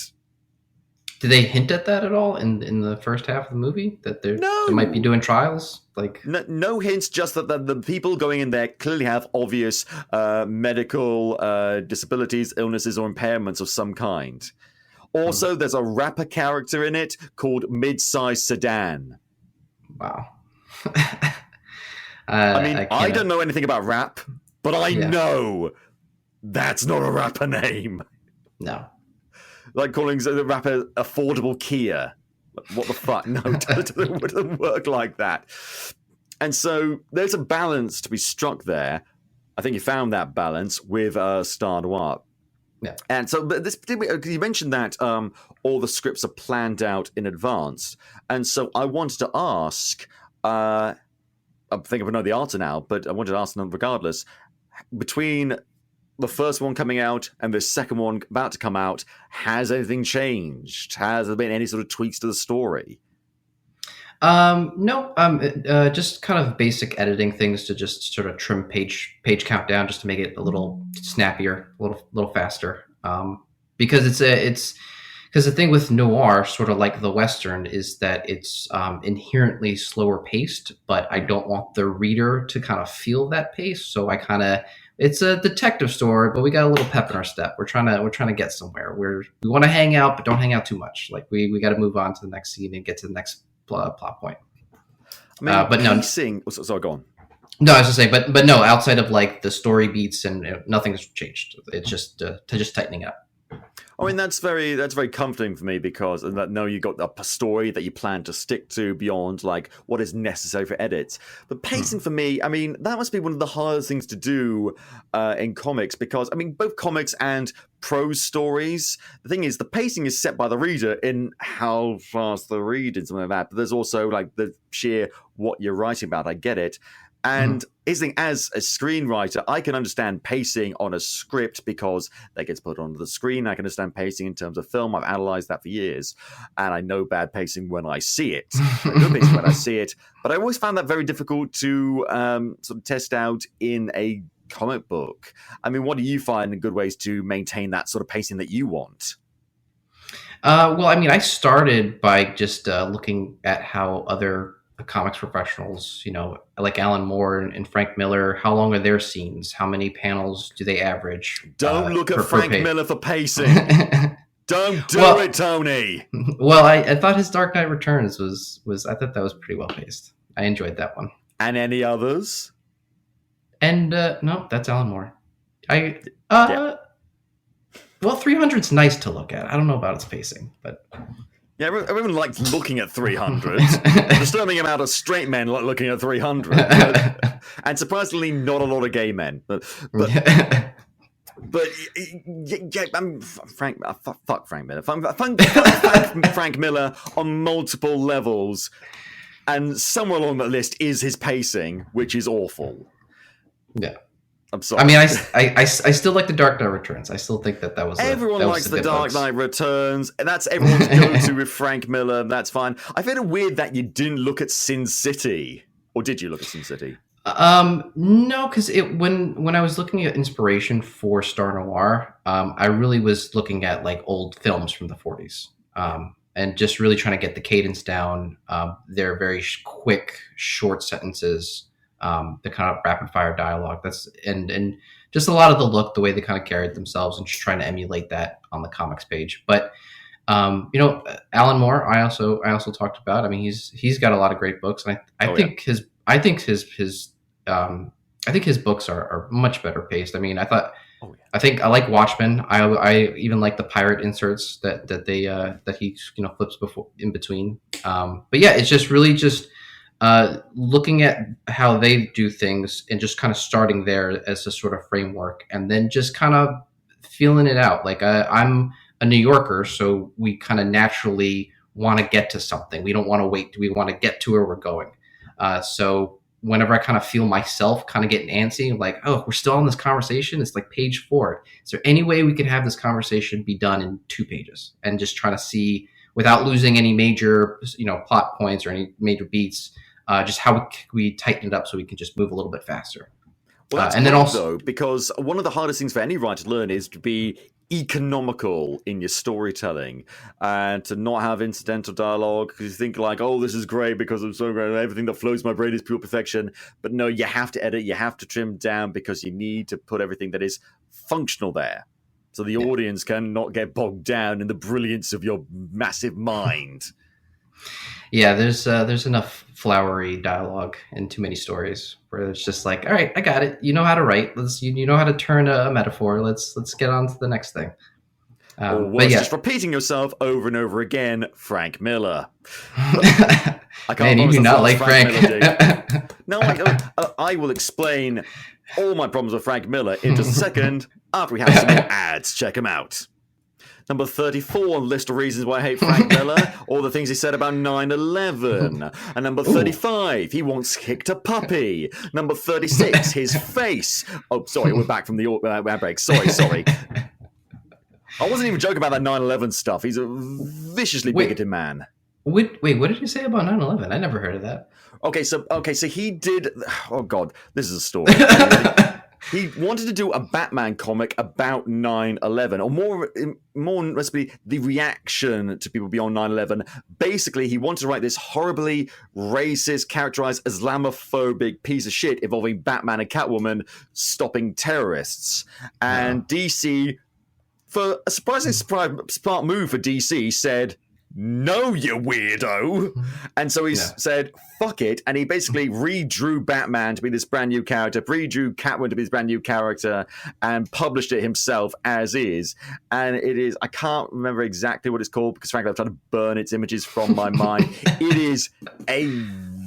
Did they hint at that at all in the first half of the movie? That they might be doing trials? Like no hints, just that the people going in there clearly have obvious medical disabilities, illnesses, or impairments of some kind. Also, there's a rapper character in it called Mid-Size Sedan. Wow. I don't know anything about rap, but I know that's not a rapper name. No. Like calling the rapper Affordable Kia. What the fuck? No, it doesn't work like that. And so there's a balance to be struck there. I think you found that balance with Star Noir. Yeah. And so this, you mentioned that all the scripts are planned out in advance. And so I wanted to ask, I think I know the answer now, but I wanted to ask them regardless, between the first one coming out and the second one about to come out, has anything changed? Has there been any sort of tweaks to the story? No, just kind of basic editing things to just sort of trim page count down just to make it a little snappier, a little faster. Because it's because the thing with noir, sort of like the Western, is that it's inherently slower paced, but I don't want the reader to kind of feel that pace. So I kind of it's a detective story, but we got a little pep in our step. We're trying to get somewhere. We want to hang out, but don't hang out too much. Like we got to move on to the next scene and get to the next plot point. I mean, but no, sorry, go on. no, I was just saying, but no, outside of like the story beats and nothing's changed. It's just tightening it up. I mean, that's very comforting for me because you got a story that you plan to stick to beyond like what is necessary for edits. But pacing for me, I mean, that must be one of the hardest things to do in comics because I mean, both comics and prose stories. The thing is, the pacing is set by the reader in how fast they read and something like that. But there's also like the sheer what you're writing about. I get it. And as a screenwriter, I can understand pacing on a script because that gets put onto the screen. I can understand pacing in terms of film. I've analyzed that for years. And I know bad pacing when I see it. Good pacing when I see it. But I always found that very difficult to sort of test out in a comic book. I mean, what do you find good ways to maintain that sort of pacing that you want? Well, I mean, I started by just looking at how other comics professionals, like Alan Moore and Frank Miller, how long are their scenes? How many panels do they average? Don't look at Frank Miller for pacing. Don't do it, Tony. Well, I thought his Dark Knight Returns was I thought that was pretty well paced. I enjoyed that one. And any others? And no, that's Alan Moore. Well, 300's nice to look at. I don't know about its pacing, but yeah, everyone likes looking at 300. Disturbing amount of straight men like looking at 300, and surprisingly, not a lot of gay men. But yeah, fuck Frank Miller. Fuck Frank Miller on multiple levels, and somewhere along that list is his pacing, which is awful. Yeah. I'm sorry. I mean, I still like the Dark Knight Returns. I still think that was everyone likes the Dark Knight Returns. That's everyone's go-to with Frank Miller. That's fine. I find it weird that you didn't look at Sin City, or did you look at Sin City? No, because when I was looking at inspiration for Star Noir, I really was looking at like old films from the 40s, and just really trying to get the cadence down. They're very quick, short sentences. The kind of rapid fire dialogue and just a lot of the look, the way they kind of carried themselves, and just trying to emulate that on the comics page. But Alan Moore, I also talked about. I mean, he's got a lot of great books, and I think his books are much better paced. I mean, I think I like Watchmen. I even like the pirate inserts that he flips in between. But yeah, it's just really just. Looking at how they do things and just kind of starting there as a sort of framework, and then just kind of feeling it out. Like I'm a New Yorker, so we kind of naturally want to get to something. We don't want to wait. We want to get to where we're going. So whenever I kind of feel myself kind of getting antsy, like, oh, we're still on this conversation. It's like page 4. Is there any way we can have this conversation be done in 2 pages? And just trying to see, without losing any major, plot points or any major beats, just how we tighten it up so we can just move a little bit faster. Well, that's and then also because one of the hardest things for any writer to learn is to be economical in your storytelling and to not have incidental dialogue because you think like, oh, this is great because I'm so great. Everything that flows my brain is pure perfection. But no, you have to edit. You have to trim down because you need to put everything that is functional there. So the audience can not get bogged down in the brilliance of your massive mind. Yeah, there's enough flowery dialogue in too many stories where it's just like, all right, I got it. You know how to write. You know how to turn a metaphor. Let's get on to the next thing. Or worse, just repeating yourself over and over again, Frank Miller. I can't. Man, you do not like Frank. No, I will explain all my problems with Frank Miller in just a second after we have some more ads. Check him out. Number 34 on the list of reasons why I hate Frank Miller, all the things he said about 9/11. And number 35, he once kicked a puppy. Number 36, his face. Oh, sorry, we're back from the ad break. Sorry. I wasn't even joking about that 9/11 stuff. He's a viciously bigoted man. Wait, what did you say about 9/11? I never heard of that. Okay, so he did. Oh God, this is a story. He wanted to do a Batman comic about 9/11, or more specifically, the reaction to people beyond 9/11. Basically, he wanted to write this horribly racist, characterized Islamophobic piece of shit involving Batman and Catwoman stopping terrorists. And DC, for a surprisingly smart move for DC, said, "No, you weirdo." And so he said, fuck it. And he basically redrew Batman to be this brand new character, redrew Catwoman to be this brand new character, and published it himself as is. And it is, I can't remember exactly what it's called because frankly I've tried to burn its images from my mind. It is a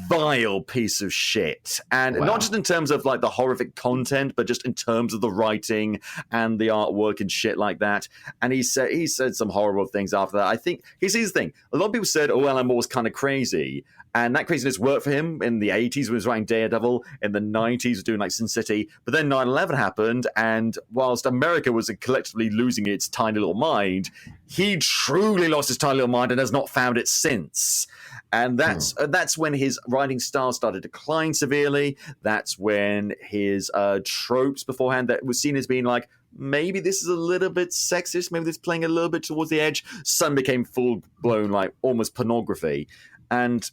vile piece of shit. And not just in terms of like the horrific content, but just in terms of the writing and the artwork and shit like that. And he said some horrible things after that. I think here's the thing. A lot of people said, oh, Alan Moore was kind of crazy. And that craziness worked for him in the 80s when he was writing Daredevil. In the 90s, he was doing like Sin City. But then 9/11 happened. And whilst America was collectively losing its tiny little mind, he truly lost his tiny little mind and has not found it since. And that's when his writing style started to decline severely. That's when his tropes beforehand that was seen as being like, maybe this is a little bit sexist, maybe this is playing a little bit towards the edge, suddenly became full-blown, like, almost pornography. And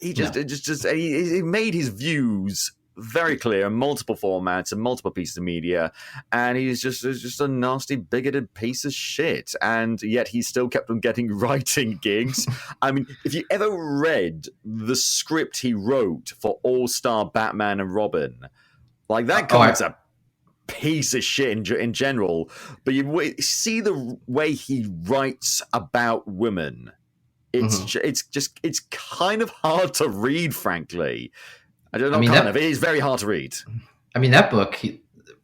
he he made his views very clear in multiple formats and multiple pieces of media, and he's just a nasty, bigoted piece of shit. And yet he still kept on getting writing gigs. I mean, if you ever read the script he wrote for All-Star Batman and Robin, like that comic's a piece of shit in general, but you see the way he writes about women. It's kind of hard to read, frankly. I don't know. It is very hard to read. I mean, that book,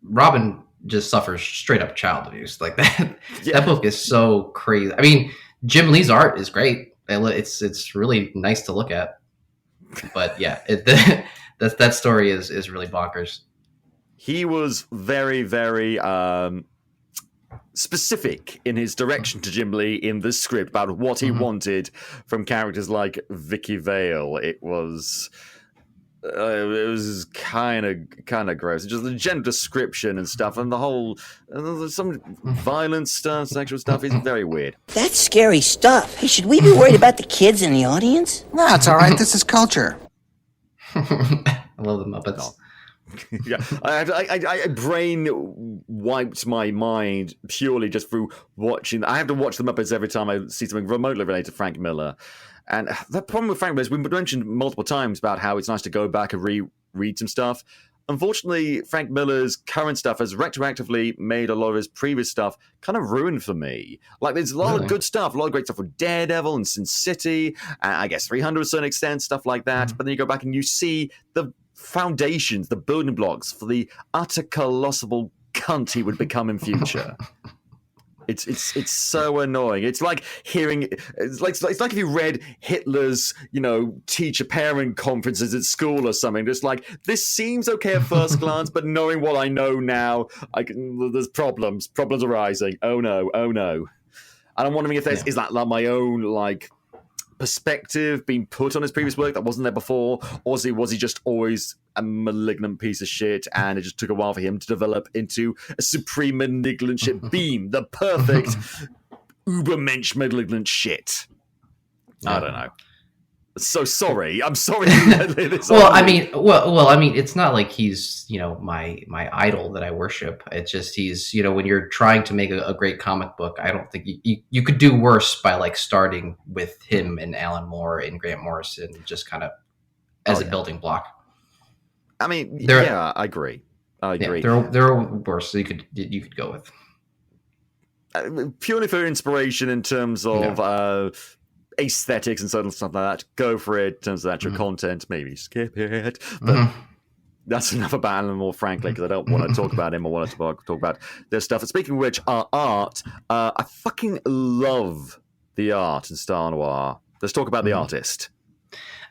Robin just suffers straight up child abuse. Like that. That book is so crazy. I mean, Jim Lee's art is great. It's really nice to look at. But yeah, that story is really bonkers. He was very, very specific in his direction to Jim Lee in the script about what he wanted from characters like Vicky Vale. It was kind of gross. Just the general description and stuff, and the whole some violent stuff, sexual stuff is very weird. That's scary stuff. Hey, should we be worried about the kids in the audience? No, it's all right. This is culture. I love the Muppets. No. Yeah, I brain wiped my mind purely just through watching. I have to watch the Muppets every time I see something remotely related to Frank Miller. And the problem with Frank Miller is we've mentioned multiple times about how it's nice to go back and reread some stuff. Unfortunately, Frank Miller's current stuff has retroactively made a lot of his previous stuff kind of ruined for me. Like, there's a lot of good stuff, a lot of great stuff with Daredevil and Sin City, I guess 300 to a certain extent, stuff like that. But then you go back and you see the foundations, the building blocks for the utter colossal cunt he would become in future. It's so annoying. It's like hearing it's like if you read Hitler's teacher parent conferences at school or something. Just like, this seems okay at first glance, but knowing what I know now, there's problems arising. Oh no. And I'm wondering if is that like my own like perspective being put on his previous work that wasn't there before, or was he just always a malignant piece of shit and it just took a while for him to develop into a supreme malignant shit beam, the perfect ubermensch malignant shit? I don't know. So sorry. I'm sorry. I mean, it's not like he's, my idol that I worship. It's just he's, when you're trying to make a great comic book, I don't think you could do worse by like starting with him and Alan Moore and Grant Morrison just kind of as a building block. I mean, I agree. Yeah, there are worse you could go with. Purely for inspiration in terms of aesthetics and stuff like that, go for it. In terms of actual content, maybe skip it. But that's enough about Alan Moore, frankly, because I don't want to talk about him. I want to talk about their stuff. And speaking of which, our art, I fucking love the art in Star Noir. Let's talk about the artist.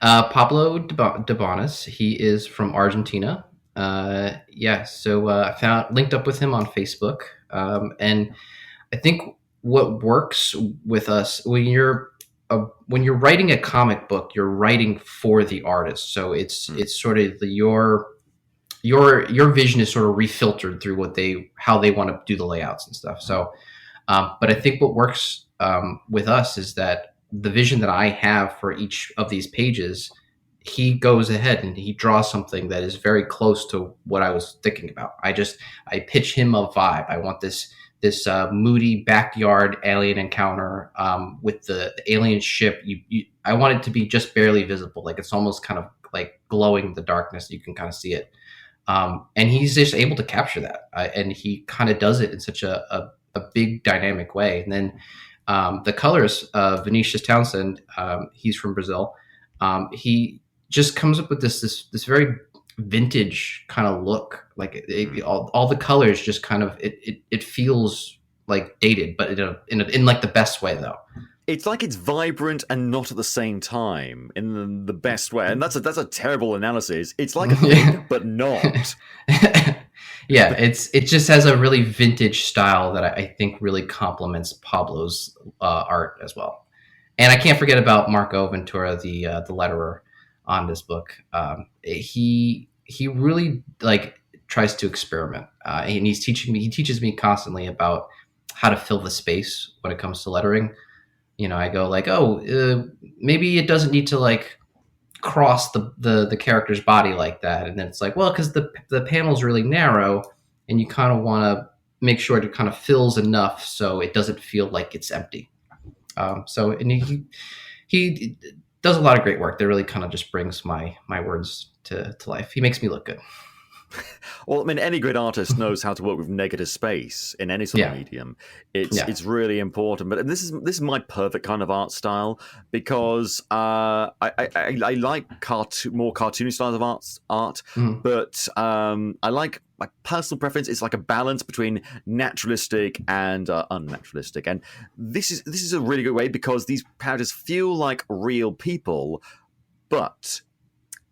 Pablo Debonis. He is from Argentina. So I linked up with him on Facebook. And I think what works with us when you're when you're writing a comic book, you're writing for the artist. So it's sort of your vision is sort of refiltered through how they want to do the layouts and stuff. So, but I think what works with us is that the vision that I have for each of these pages, he goes ahead and he draws something that is very close to what I was thinking about. I pitch him a vibe. I want this moody backyard alien encounter with the alien ship. I want it to be just barely visible, like it's almost kind of like glowing in the darkness. You can kind of see it, and he's just able to capture that, and he kind of does it in such a big dynamic way. And then the colors, Vinicius Townsend, he's from Brazil. He just comes up with this very vintage kind of look. Like all the colors just kind of it feels like dated, but in like the best way though. It's like it's vibrant and not at the same time in the best way, and that's a terrible analysis. It's like a thing, but not. Yeah, it just has a really vintage style that I think really complements Pablo's art as well. And I can't forget about Marco Ventura, the letterer on this book. He really like tries to experiment, and he teaches me constantly about how to fill the space when it comes to lettering. You know, I go like, maybe it doesn't need to like cross the character's body like that, and then it's like, well, because the panel's really narrow, and you kind of want to make sure it kind of fills enough so it doesn't feel like it's empty. And he does a lot of great work that really kind of just brings my words to life. He makes me look good. Well, I mean, any great artist knows how to work with negative space in any sort of medium. It's really important. But this is my perfect kind of art style because I like more cartoony styles of art. But I like, my personal preference is like a balance between naturalistic and unnaturalistic. And this is a really good way because these characters feel like real people, but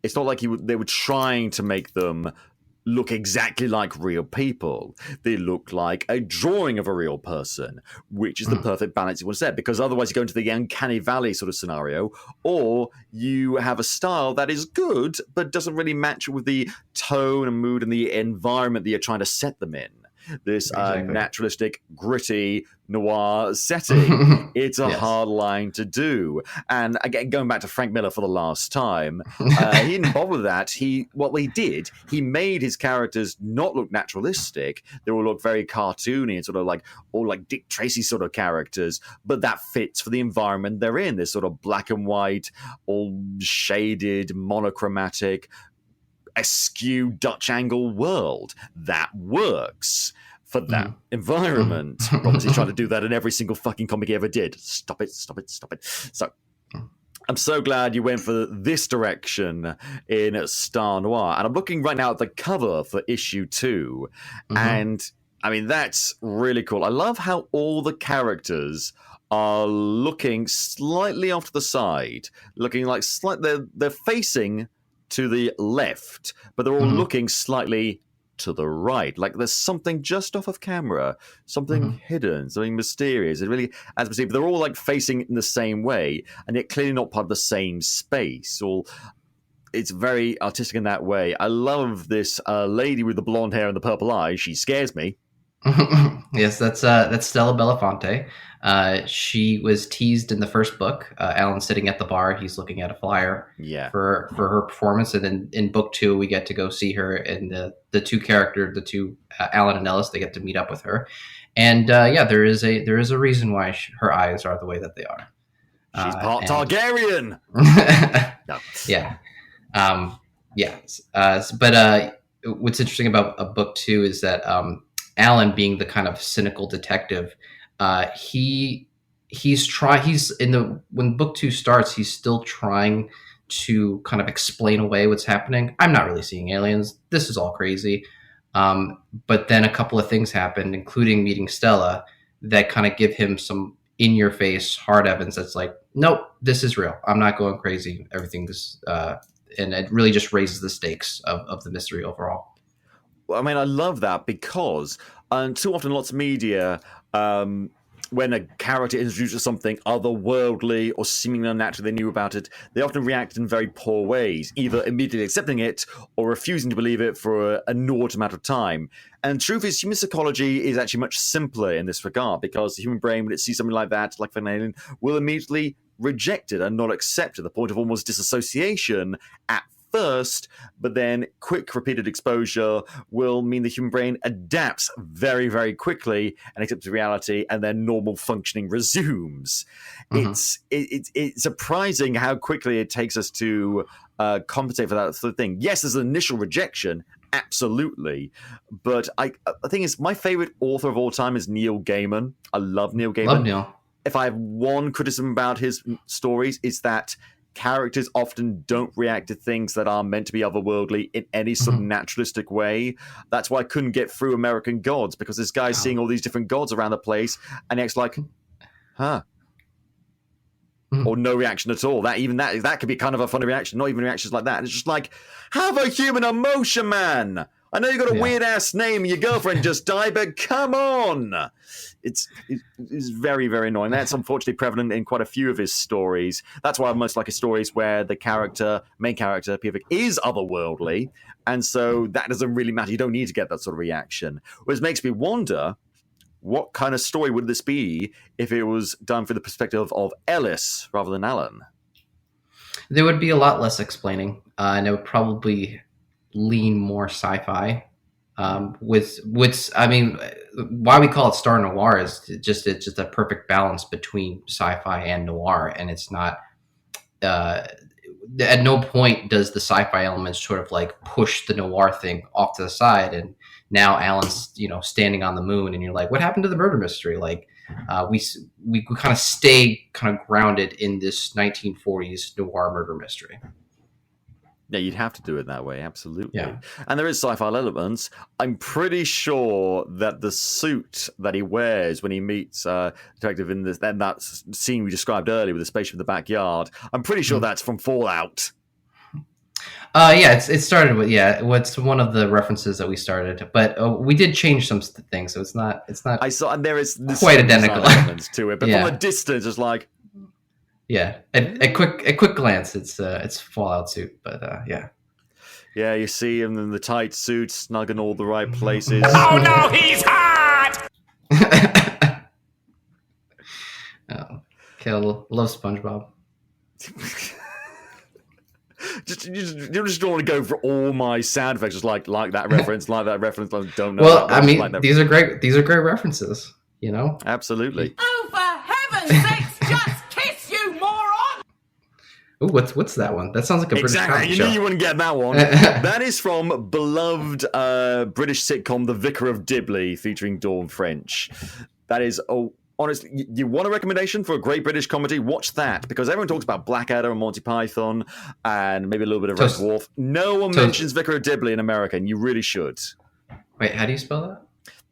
it's not like they were trying to make them look exactly like real people. They look like a drawing of a real person, which is the perfect balance you want to set, because otherwise you go into the uncanny valley sort of scenario, or you have a style that is good but doesn't really match with the tone and mood and the environment that you're trying to set them in. This naturalistic, gritty, noir setting. It's a hard line to do. And again, going back to Frank Miller for the last time, he didn't bother with that. He made his characters not look naturalistic. They will look very cartoony and sort of like all like Dick Tracy sort of characters, but that fits for the environment they're in. This sort of black and white, all shaded, monochromatic, askew Dutch angle world that works for that environment. Obviously trying to do that in every single fucking comic he ever did. Stop it. So I'm so glad you went for this direction in Star Noir. And I'm looking right now at the cover for issue 2. And I mean, that's really cool. I love how all the characters are looking slightly off to the side, looking like they're facing to the left, but they're all looking slightly to the right. Like there's something just off of camera, something hidden, something mysterious. It really, as we see, but they're all like facing in the same way, and yet clearly not part of the same space. It's very artistic in that way. I love this lady with the blonde hair and the purple eyes. She scares me. Yes, that's Stella Belafonte. She was teased in the first book. Alan's sitting at the bar. He's looking at a flyer for her performance. And then in book 2, we get to go see her. And the two Alan and Ellis, they get to meet up with her. And there is a reason why her eyes are the way that they are. She's part Targaryen. No. Yeah. But what's interesting about book 2 is that Alan, being the kind of cynical detective, when book 2 starts, he's still trying to kind of explain away what's happening. I'm not really seeing aliens. This is all crazy. But then a couple of things happen, including meeting Stella, that kind of give him some in-your-face hard evidence that's like, nope, this is real. I'm not going crazy. Everything's and it really just raises the stakes of the mystery overall. Well, I mean, I love that because too often lots of media when a character introduces something otherworldly or seemingly unnatural they knew about it, they often react in very poor ways, either immediately accepting it or refusing to believe it for a naught amount of time. And the truth is, human psychology is actually much simpler in this regard, because the human brain, when it sees something like that, like an alien, will immediately reject it and not accept it, the point of almost disassociation at first, but then quick repeated exposure will mean the human brain adapts very, very quickly and accepts reality, and then normal functioning resumes. It's surprising how quickly it takes us to compensate for that sort of thing. Yes, there's an initial rejection, absolutely, but I think my favorite author of all time is Neil Gaiman. I love Neil Gaiman. Love Neil. If I have one criticism about his stories, it's that characters often don't react to things that are meant to be otherworldly in any sort of naturalistic way. That's why I couldn't get through American Gods, because this guy's seeing all these different gods around the place, and it's like, huh. Or no reaction at all. That could be kind of a funny reaction. Not even reactions like that. It's just like, have a human emotion, man. I know you got a weird ass name and your girlfriend just died, but come on. It's very, very annoying. That's unfortunately prevalent in quite a few of his stories. That's why I most like his stories where the main character, Pivik, is otherworldly, and so that doesn't really matter. You don't need to get that sort of reaction. Which makes me wonder, what kind of story would this be if it was done from the perspective of Ellis rather than Alan? There would be a lot less explaining, and it would probably lean more sci-fi. Why we call it Star Noir is it's just a perfect balance between sci-fi and noir, and it's not. At no point does the sci-fi elements sort of like push the noir thing off to the side, and now Alan's standing on the moon, and you're like, what happened to the murder mystery? Like, we kind of stay kind of grounded in this 1940s noir murder mystery. Yeah, you'd have to do it that way, absolutely. Yeah. And there is sci-fi elements. I'm pretty sure that the suit that he wears when he meets Detective in that scene we described earlier with the spaceship in the backyard, I'm pretty sure that's from Fallout. It started with what's one of the references that we started, but we did change some things, so it's not. I saw, and there is quite identical elements to it, but from a distance, it's like. Yeah, a quick glance, it's Fallout suit, but yeah. Yeah, you see him in the tight suit, snug in all the right places. Oh no, he's hot! Kel loves SpongeBob. You just don't want to go for all my sound effects, just like that reference, like that reference. I don't know. Well, I mean, these are great. These are great references. Absolutely. Oh, for heaven's sakes, just kiss, you moron! Ooh, what's that one? That sounds like a British comedy You show. knew you wouldn't get that one. That is from beloved British sitcom The Vicar of Dibley, featuring Dawn French. That is, honestly, you want a recommendation for a great British comedy? Watch that, because everyone talks about Blackadder and Monty Python and maybe a little bit of Red Dwarf. No one mentions Vicar of Dibley in America, and you really should. Wait, how do you spell that?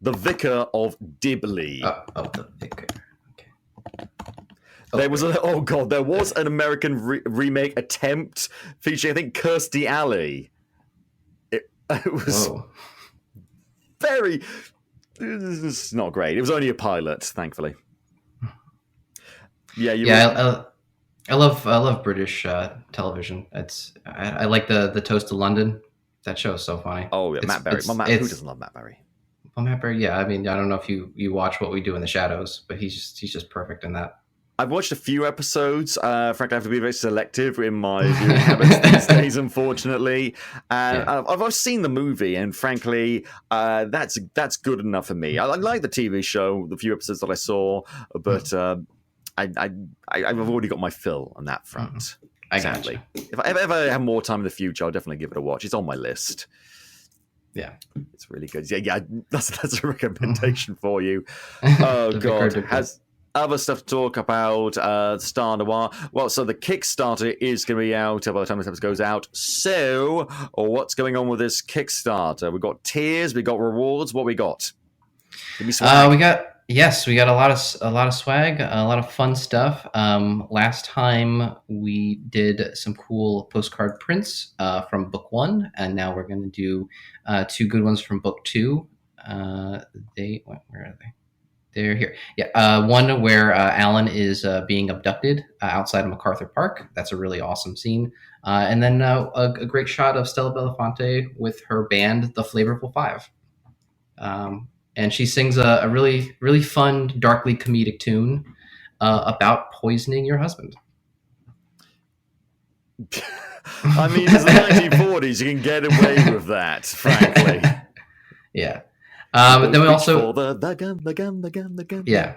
The Vicar of Dibley. Oh, the Vicar. There was an American remake attempt featuring, I think, Kirstie Alley. It was it's not great. It was only a pilot, thankfully. Yeah, I love British television. I like the Toast to London. That show is so funny. Oh yeah, Matt Berry. Who doesn't love Matt Berry? Well, Matt Berry, yeah. I mean, I don't know if you watch What We Do in the Shadows, but he's just perfect in that. I've watched a few episodes. Frankly, I have to be very selective in my viewing habits these days, unfortunately. I've seen the movie, and frankly, that's good enough for me. I like the TV show, the few episodes that I saw, but I've already got my fill on that front. Sadly, if I ever have more time in the future, I'll definitely give it a watch. It's on my list. Yeah, it's really good. Yeah, that's a recommendation for you. Oh God, has other stuff to talk about. Star Noir. Well, so the Kickstarter is going to be out by the time this episode goes out. So, what's going on with this Kickstarter? We got tiers, we got rewards. What we got? Give me swag. We got a lot of swag, a lot of fun stuff. Last time we did some cool postcard prints from book 1, and now we're going to do 2 good ones from book 2. Where are they? They're here. Yeah, one where Alan is being abducted outside of MacArthur Park. That's a really awesome scene. And then a great shot of Stella Belafonte with her band, the Flavorful Five. And she sings a really, really fun, darkly comedic tune about poisoning your husband. I mean, it's the 1940s. You can get away with that, frankly. Yeah. Then we also the gun. Yeah.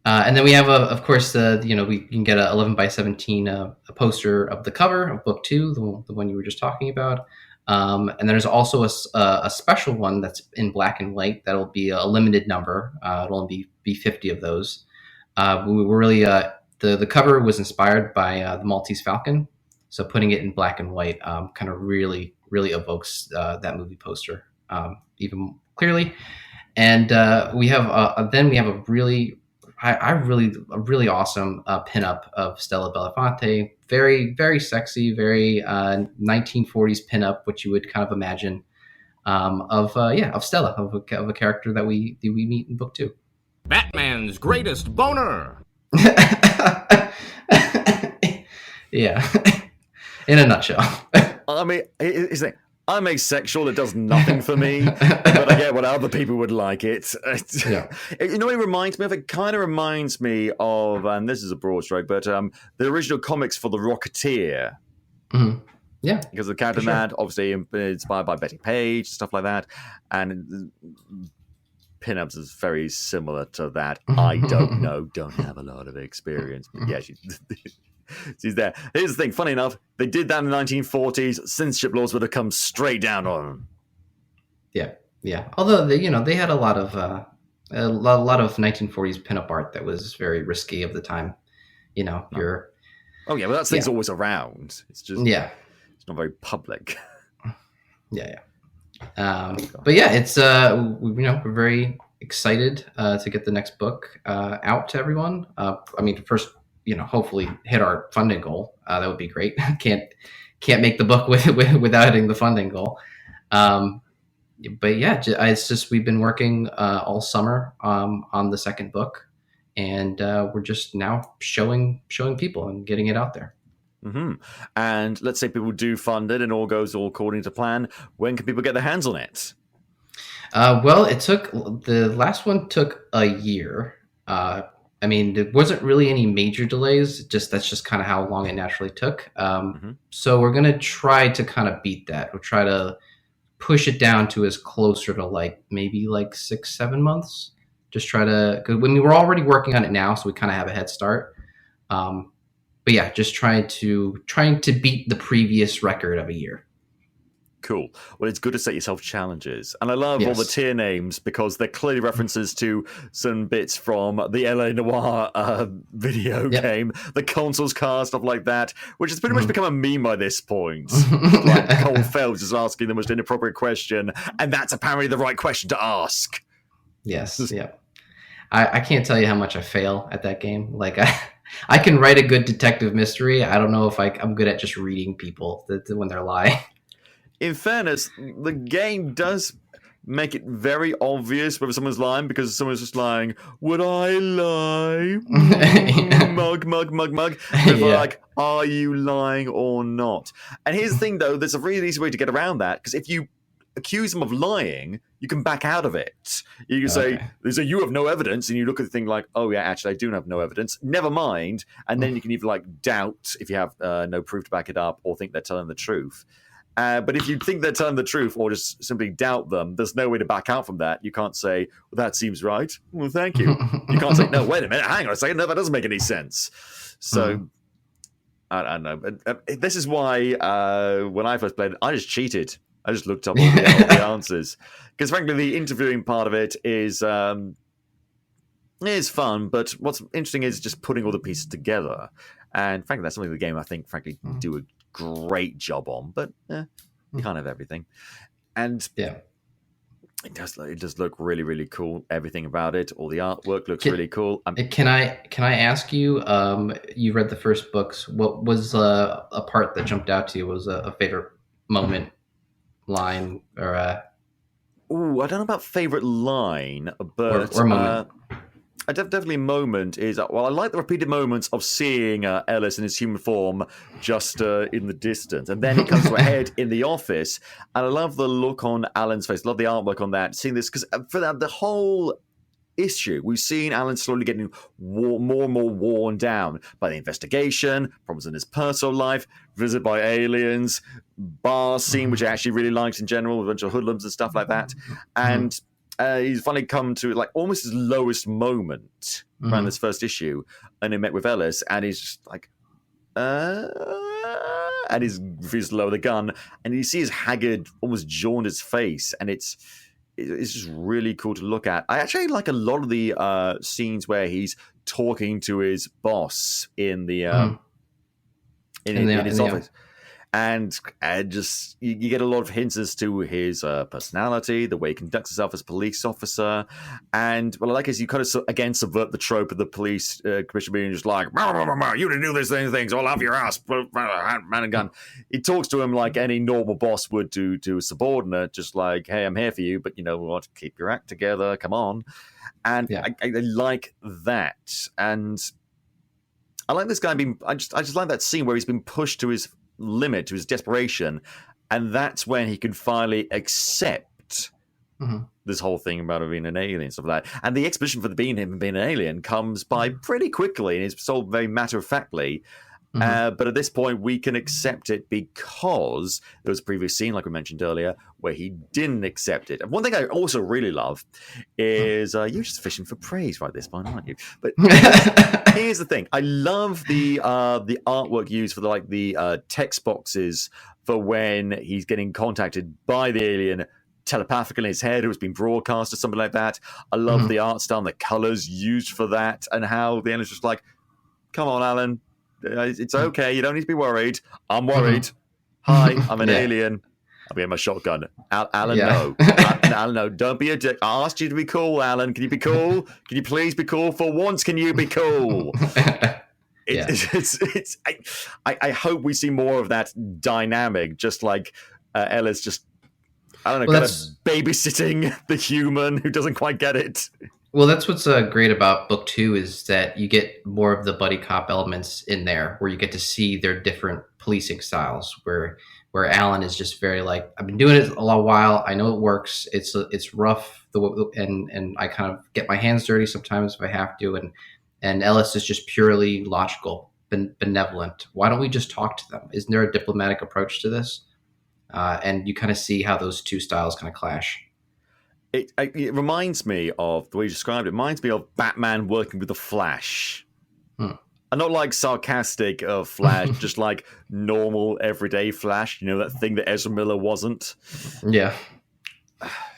And then we have, of course, we can get a 11 by 17 a poster of the cover of book 2, the one you were just talking about. And then there's also a special one that's in black and white that'll be a limited number. It'll only be 50 of those. We were really the cover was inspired by the Maltese Falcon, so putting it in black and white kind of really evokes that movie poster even clearly. And we have a really awesome pinup of Stella Belafonte. Very, very sexy, very 1940s pinup, which you would kind of imagine of Stella, of a character that we meet in book 2. Batman's greatest boner. Yeah, in a nutshell. I mean, I'm asexual. It does nothing for me, but I get what other people would like it. Yeah. You know what it reminds me of? It kind of reminds me of, and this is a broad stroke, but the original comics for The Rocketeer. Mm-hmm. Yeah. Because the character that obviously inspired by Betty Page, stuff like that. And pinups is very similar to that. I don't know, don't have a lot of experience. But yeah, she's there. Here's the thing, funny enough, they did that in the 1940s. Censorship laws would have come straight down on them. Yeah. Although they had a lot of 1940s pinup art that was very risky of the time. Oh yeah, but that thing's always around. It's just it's not very public. Yeah. But yeah, it's we're very excited to get the next book out to everyone. I mean, first, hopefully hit our funding goal. That would be great. Can't make the book without hitting the funding goal. But yeah, it's just we've been working all summer on the second book, and we're just now showing people and getting it out there. Mm-hmm. And let's say people do fund it and all goes according to plan. When can people get their hands on it? Well, the last one took a year. I mean, there wasn't really any major delays. That's just kind of how long it naturally took. So we're going to try to kind of beat that. We'll try to push it down to as closer to maybe 6-7 months. Just try to, because we're already working on it now, so we kind of have a head start. But yeah, just trying to beat the previous record of a year. Cool. Well, it's good to set yourself challenges. And I love all the tier names because they're clearly references to some bits from the LA Noir video game, the consoles car, stuff like that, which has pretty much become a meme by this point. Like Cole Phelps is asking the most inappropriate question, and that's apparently the right question to ask. Yes, yeah. I can't tell you how much I fail at that game. I can write a good detective mystery. I don't know if I'm good at just reading people when they're lying. In fairness, the game does make it very obvious whether someone's lying because someone's just lying, would I lie? Mug. Are you lying or not? And here's the thing, though, there's a really easy way to get around that, because if you accuse them of lying, you can back out of it. You can say, you have no evidence, and you look at the thing like, oh yeah, actually I do have no evidence, never mind, and then you can either doubt if you have no proof to back it up or think they're telling the truth. But if you think they're telling the truth or just simply doubt them, there's no way to back out from that. You can't say, well, that seems right. Well, thank you. You can't say, no, wait a minute, hang on a second. No, that doesn't make any sense. So, I don't know. But, this is why when I first played it, I just cheated. I just looked up all the answers. Because frankly, the interviewing part of it is fun. But what's interesting is just putting all the pieces together. And frankly, that's something the game, I think, frankly, do a great job on, but you can't have everything. And it does look really, really cool. Everything about it, all the artwork looks really cool. Can I ask you? You read the first books. What was a part that jumped out to you? Was a favorite moment, line, or? Ooh, I don't know about favorite line, but or moment. Definitely moment is, well, I like the repeated moments of seeing Ellis in his human form just in the distance. And then he comes to a head in the office. And I love the look on Alan's face. Love the artwork on that. Seeing this, because for the whole issue, we've seen Alan slowly getting more and more worn down by the investigation, problems in his personal life, visit by aliens, bar scene, which I actually really liked in general, with a bunch of hoodlums and stuff like that. And he's finally come to like almost his lowest moment around this first issue, and he met with Ellis, and he's just like, and he's refused to lower the gun, and you see his haggard, almost jaundiced face, and it's just really cool to look at. I actually like a lot of the scenes where he's talking to his boss in the in his office. And just you get a lot of hints as to his personality, the way he conducts himself as a police officer. And what I like is you kind of, again, subvert the trope of the police commissioner being just like, you didn't do these things, I'll have your ass, man and gun. He talks to him like any normal boss would to a subordinate, just like, hey, I'm here for you, but you know what, keep your act together, come on. And I like that. And I like this guy being, I just like that scene where he's been pushed to his limit, to his desperation, and that's when he can finally accept this whole thing about him being an alien and stuff like that. And the exposition for being him being an alien comes by pretty quickly, and it's told very matter-of-factly. But at this point, we can accept it because there was a previous scene, like we mentioned earlier, where he didn't accept it. And one thing I also really love is you're just fishing for praise right this point, aren't you? But here's the thing: I love the artwork used for the text boxes for when he's getting contacted by the alien telepathically in his head, who's been broadcast or something like that. I love the art style and the colors used for that, and how the alien's just like, "Come on, Alan. It's okay. You don't need to be worried. I'm worried. Hi, I'm an alien. I'll be in my shotgun." Alan, no. Alan, no. Don't be a dick. I asked you to be cool, Alan. Can you be cool? Can you please be cool? For once, can you be cool? I hope we see more of that dynamic, just like Ellis just, I don't know, kind of babysitting the human who doesn't quite get it. Well, that's what's great about book 2 is that you get more of the buddy cop elements in there, where you get to see their different policing styles. Where Alan is just very like, I've been doing it a while. I know it works. It's rough, and I kind of get my hands dirty sometimes if I have to. And Ellis is just purely logical, benevolent. Why don't we just talk to them? Isn't there a diplomatic approach to this? And you kind of see how those two styles kind of clash. It reminds me of, the way you described it, reminds me of Batman working with the Flash. And not like sarcastic Flash, just like normal, everyday Flash. You know, that thing that Ezra Miller wasn't? Yeah.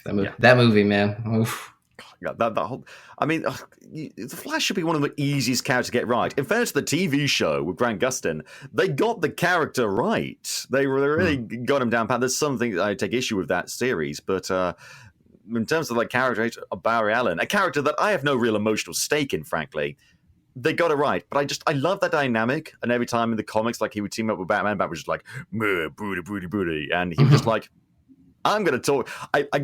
That movie, man. Oof. That whole, I mean, the Flash should be one of the easiest characters to get right. In fairness to the TV show with Grant Gustin, they got the character right. They really got him down pat. There's something I take issue with that series, but in terms of the character of Barry Allen, a character that I have no real emotional stake in, frankly, they got it right. But I love that dynamic. And every time in the comics, like he would team up with Batman was just like, booty, and he was just like, I'm going to talk.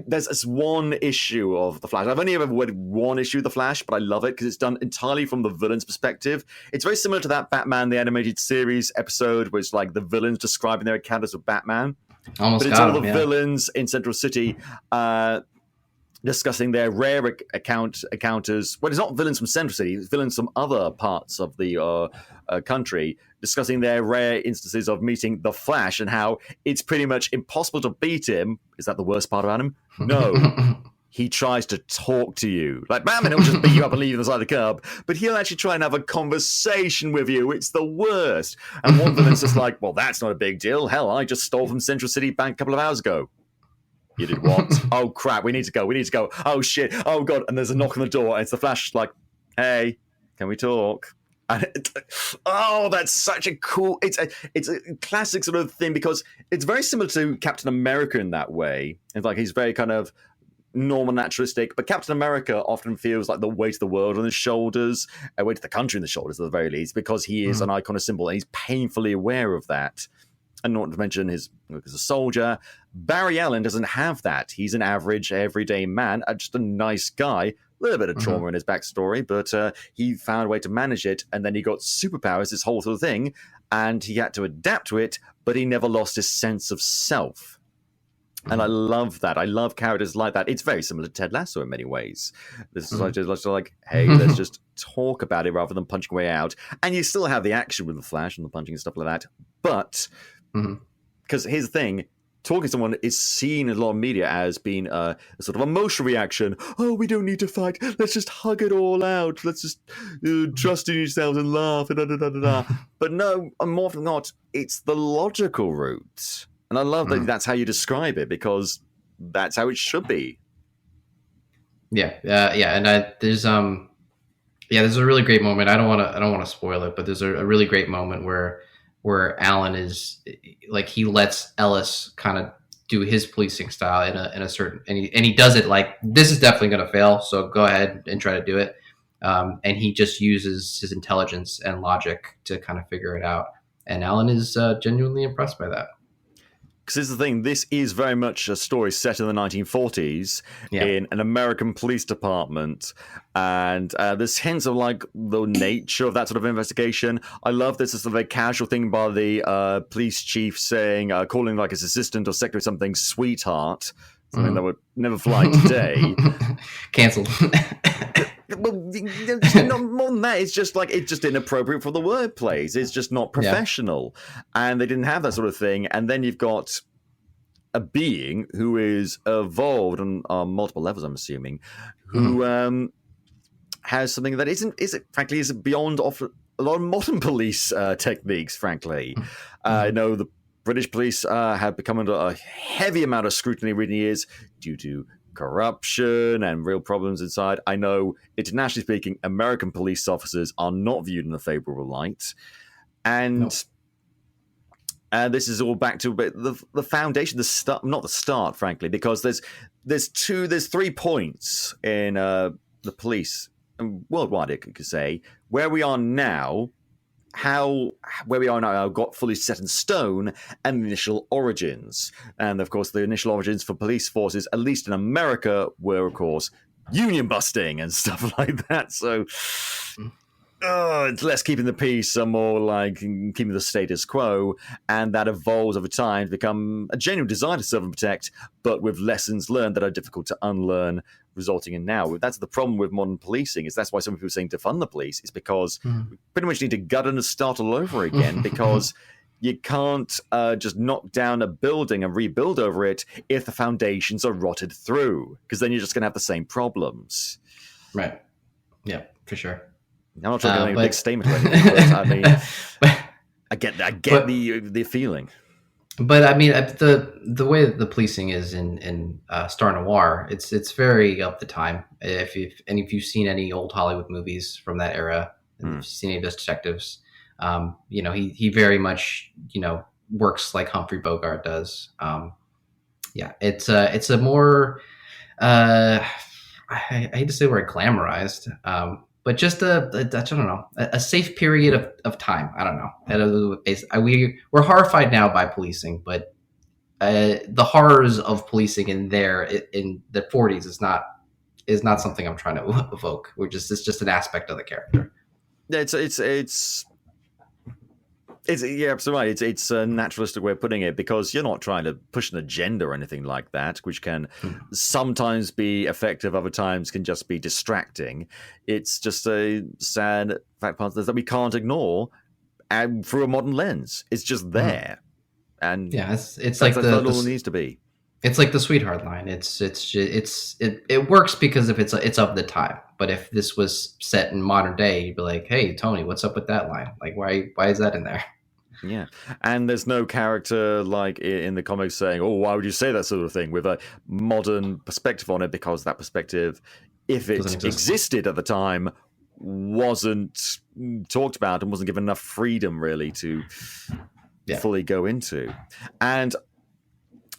There's this one issue of The Flash. I've only ever read one issue of The Flash, but I love it because it's done entirely from the villain's perspective. It's very similar to that Batman, the animated series episode, where it's like the villains describing their encounters with Batman. Almost, but it's all the villains in Central City discussing their rare encounters. Well, it's not villains from Central City, it's villains from other parts of the country, discussing their rare instances of meeting the Flash and how it's pretty much impossible to beat him. Is that the worst part about him? No. He tries to talk to you. Like Batman, he'll just beat you up and leave you on the side of the curb. But he'll actually try and have a conversation with you. It's the worst. And one villain's just like, well, that's not a big deal. Hell, I just stole from Central City Bank a couple of hours ago. You did what? Oh, crap, we need to go. Oh, shit. Oh, God. And there's a knock on the door. And it's the Flash like, hey, can we talk? And that's such a cool... It's a classic sort of thing because it's very similar to Captain America in that way. It's like he's very kind of normal, naturalistic, but Captain America often feels like the weight of the world on his shoulders, a weight of the country on the shoulders at the very least, because he is an icon, a symbol, and he's painfully aware of that. and not to mention his work as a soldier. Barry Allen doesn't have that. He's an average, everyday man, just a nice guy. A little bit of trauma in his backstory, but he found a way to manage it, and then he got superpowers, this whole sort of thing, and he had to adapt to it, but he never lost his sense of self. And I love that. I love characters like that. It's very similar to Ted Lasso in many ways. This is like, hey, let's just talk about it rather than punching way out. And you still have the action with the Flash and the punching and stuff like that. But, because here's the thing, talking to someone is seen in a lot of media as being a sort of emotional reaction. Oh, we don't need to fight. Let's just hug it all out. Let's just trust in yourselves and laugh. And But no, more often than not, it's the logical route. And I love that that's how you describe it, because that's how it should be. Yeah. And there's a really great moment. I don't want to spoil it, but there's a really great moment where Alan is like, he lets Ellis kind of do his policing style in a certain, and he does it like, this is definitely going to fail, so go ahead and try to do it. And he just uses his intelligence and logic to kind of figure it out. And Alan is genuinely impressed by that. Because this is the thing, this is very much a story set in the 1940s in an American police department. And there's hints of like the nature of that sort of investigation. I love this as a very casual thing by the police chief saying, calling like his assistant or secretary something sweetheart. Something that would never fly today. Cancelled. Well, not more than that. It's just inappropriate for the workplace. It's just not professional, and they didn't have that sort of thing. And then you've got a being who is evolved on multiple levels, I'm assuming, who has something that isn't beyond a lot of modern police techniques. Frankly, I know the British police have become under a heavy amount of scrutiny in recent years due to corruption and real problems inside. I know, internationally speaking, American police officers are not viewed in a favorable light. And this is all back to the foundation, the start, not the start, frankly, because there's 3 points in the police, and worldwide, I could say, where we are now, where we are now got fully set in stone, and the initial origins. And of course, the initial origins for police forces, at least in America, were of course union busting and stuff like that. So it's less keeping the peace and more like keeping the status quo, and that evolves over time to become a genuine desire to serve and protect, but with lessons learned that are difficult to unlearn, resulting in now. That's the problem with modern policing. That's why some people are saying defund the police, is because we pretty much need to gut and start all over again, because you can't just knock down a building and rebuild over it if the foundations are rotted through, because then you're just going to have the same problems. Right. Yeah, for sure. I'm not trying to make a big statement or anything, but I mean, I get the feeling. But I mean, the way that the policing is in Star Noir, it's very of the time. If you've seen any old Hollywood movies from that era, and if you've seen any of those detectives, he very much works like Humphrey Bogart does. It's a more I hate to say the word glamorized, but just a safe period of time. I don't know. We're horrified now by policing, but the horrors of policing in the 40s is not something I'm trying to evoke. It's just an aspect of the character. Yeah, absolutely right. It's a naturalistic way of putting it, because you're not trying to push an agenda or anything like that, which can sometimes be effective, other times can just be distracting. It's just a sad fact that we can't ignore, and through a modern lens, it's just there. And it's like all it needs to be. It's like the sweetheart line. It works because if it's of the time. But if this was set in modern day, you'd be like, "Hey, Tony, what's up with that line? Like, why is that in there?" Yeah, and there's no character like in the comics saying, "Oh, why would you say that sort of thing?" with a modern perspective on it, because that perspective, if it existed at the time, wasn't talked about and wasn't given enough freedom really to fully go into. And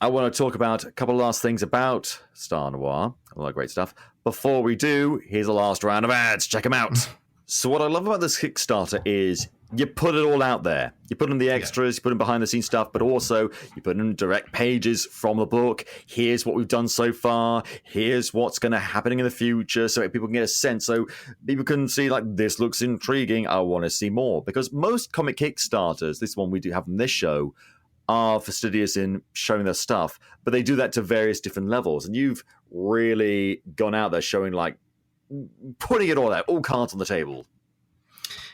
I want to talk about a couple of last things about Star Noir, all that great stuff. Before we do, here's a last round of ads. Check them out. So what I love about this Kickstarter is you put it all out there. You put in the extras, you put in behind the scenes stuff, but also you put in direct pages from the book. Here's what we've done so far. Here's what's going to happen in the future, so people can get a sense. So people can see, like, this looks intriguing. I want to see more. Because most comic Kickstarters, this one we do have in this show, are fastidious in showing their stuff, but they do that to various different levels. And you've really gone out there showing, like, putting it all out, all cards on the table.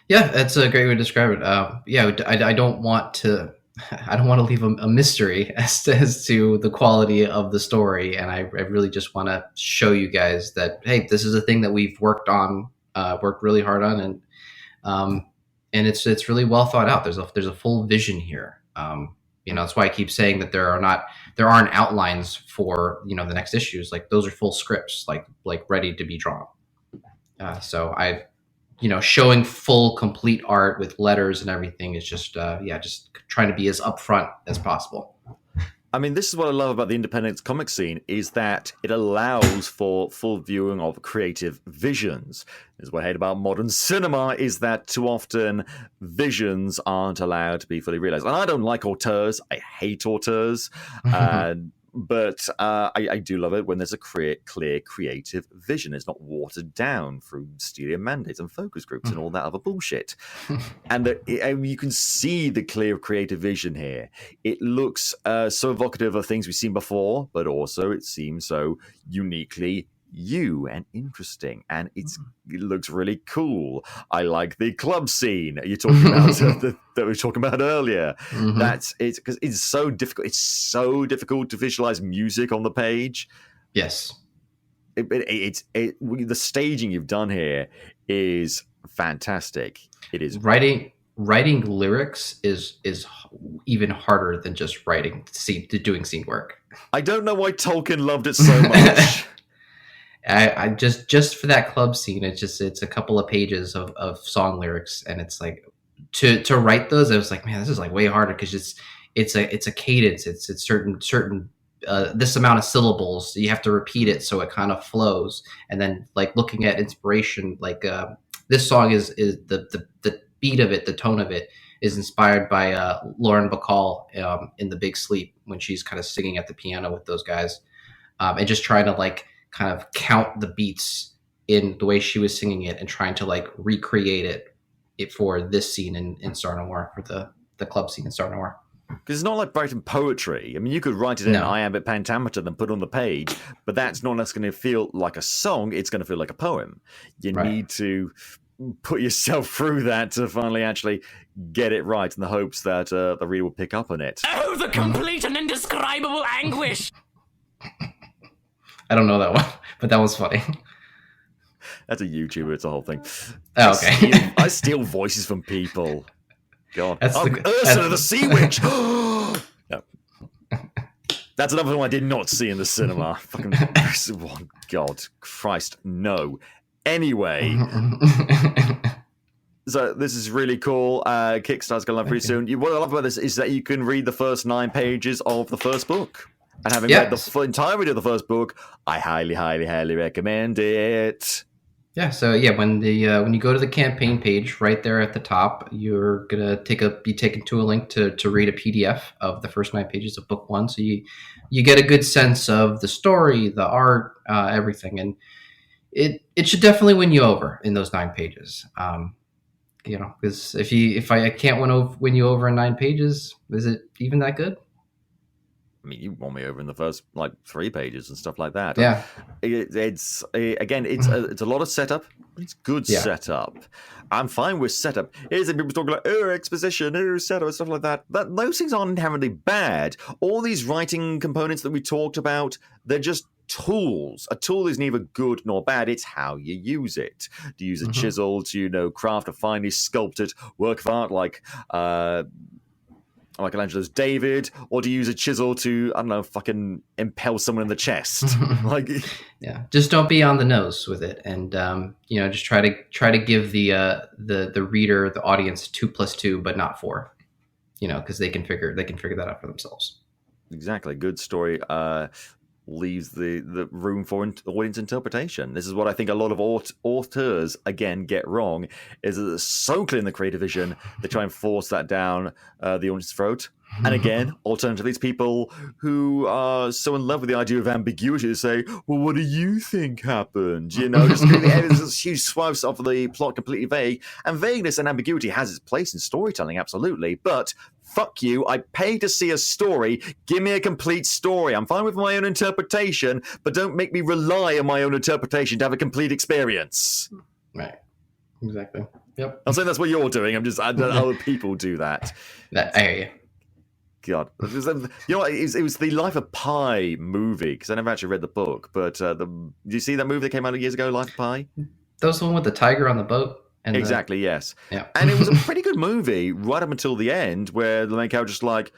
Yeah, that's a great way to describe it. I don't want to leave a mystery as to the quality of the story, and I really just want to show you guys that, hey, this is a thing that we've worked really hard on, and it's really well thought out. There's a full vision here. That's why I keep saying that there aren't outlines for the next issues. Like, those are full scripts, like ready to be drawn. So I. Showing full, complete art with letters and everything is just trying to be as upfront as possible. I mean, this is what I love about the independent comic scene, is that it allows for full viewing of creative visions. This is what I hate about modern cinema, is that too often visions aren't allowed to be fully realized. And I don't like auteurs. I hate auteurs. But I do love it when there's a clear creative vision. It's not watered down through studio mandates and focus groups and all that other bullshit. And you can see the clear creative vision here. It looks so evocative of things we've seen before, but also it seems so uniquely you and interesting, and it looks really cool. I like the club scene you're talking about that we were talking about earlier. That's it, because it's so difficult. It's so difficult to visualize music on the page. Yes, the staging you've done here is fantastic. It is writing lyrics is even harder than just doing scene work. I don't know why Tolkien loved it so much. I just for that club scene, it's a couple of pages of song lyrics, and it's like to write those, I was like, man, this is like way harder, because it's a cadence. It's certain this amount of syllables, you have to repeat it so it kind of flows. And then, like, looking at inspiration, like this song is the beat of it, the tone of it is inspired by Lauren Bacall in The Big Sleep, when she's kind of singing at the piano with those guys, and just trying to, like, kind of count the beats in the way she was singing it and trying to, like, recreate it for this scene in Star Noir, for the club scene in Star Noir. Because it's not like writing poetry. I mean, you could write it in iambic pentameter and put it on the page, but that's not going to feel like a song. It's going to feel like a poem. You need to put yourself through that to finally actually get it right, in the hopes that the reader will pick up on it. Oh, the complete and indescribable anguish! I don't know that one, but that was funny. That's a YouTuber. It's a whole thing. Oh, okay. I steal voices from people. God. Ursula the Sea Witch. No. That's another one I did not see in the cinema. Fucking God, Christ, no. Anyway. So this is really cool. Kickstarter's going live pretty soon. What I love about this is that you can read the first 9 pages of the first book. And having read the entirety of the first book, I highly, highly, highly recommend it. Yeah, so when you go to the campaign page, right there at the top, you're gonna be taken to a link to read a PDF of the first 9 pages of book 1. So you get a good sense of the story, the art, everything, and it should definitely win you over in those 9 pages. Because if I can't win you over in 9 pages, is it even that good? I mean, you won me over in the first 3 pages and stuff like that. Yeah, it's a lot of setup. It's good setup. I'm fine with setup. Here's people talking like exposition, setup, stuff like that. Those things aren't inherently bad. All these writing components that we talked about, they're just tools. A tool is neither good nor bad. It's how you use it. Do you use a chisel to craft a finely sculpted work of art like Michelangelo's David, or do you use a chisel to, I don't know, fucking impale someone in the chest? Just don't be on the nose with it, and just try to give the reader, the audience, 2 + 2, but not 4. Because they can figure that out for themselves. Exactly, good story. leaves the room for audience interpretation. This is what I think a lot of authors, again, get wrong, is that it's so clear in the creative vision, they try and force that down the audience's throat. And again, alternatively, it's people who are so in love with the idea of ambiguity to say, well, what do you think happened? You know, just there's huge swaths of the plot completely vague. And vagueness and ambiguity has its place in storytelling, absolutely. But fuck you, I pay to see a story. Give me a complete story. I'm fine with my own interpretation, but don't make me rely on my own interpretation to have a complete experience. Right. Exactly. Yep. I'm saying that's what you're doing. I know other people do that. I hear you. God, you know what? It was the Life of Pi movie, because I never actually read the book. But did you see that movie that came out years ago, Life of Pi? That was the one with the tiger on the boat. And exactly, yes. Yeah. And it was a pretty good movie right up until the end, where the main character just like,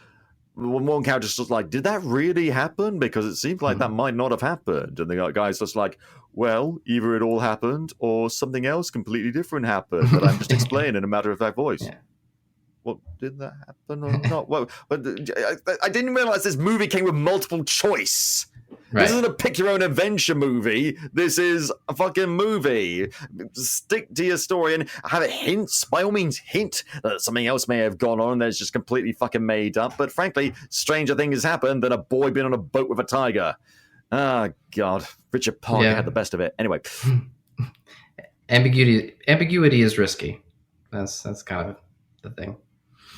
one character just like, did that really happen? Because it seemed like that might not have happened. And the guy's just like, well, either it all happened or something else completely different happened that I'm just explaining in a matter-of-fact voice. Yeah. Well, did that happen or not? Well, but I didn't realize this movie came with multiple choice. Right. This isn't a pick-your-own-adventure movie. This is a fucking movie. Stick to your story and have it hints, by all means, hint that something else may have gone on that's just completely fucking made up. But frankly, stranger things happen than a boy being on a boat with a tiger. Ah, God. Richard Parker had the best of it. Anyway. Ambiguity is risky. That's kind of the thing.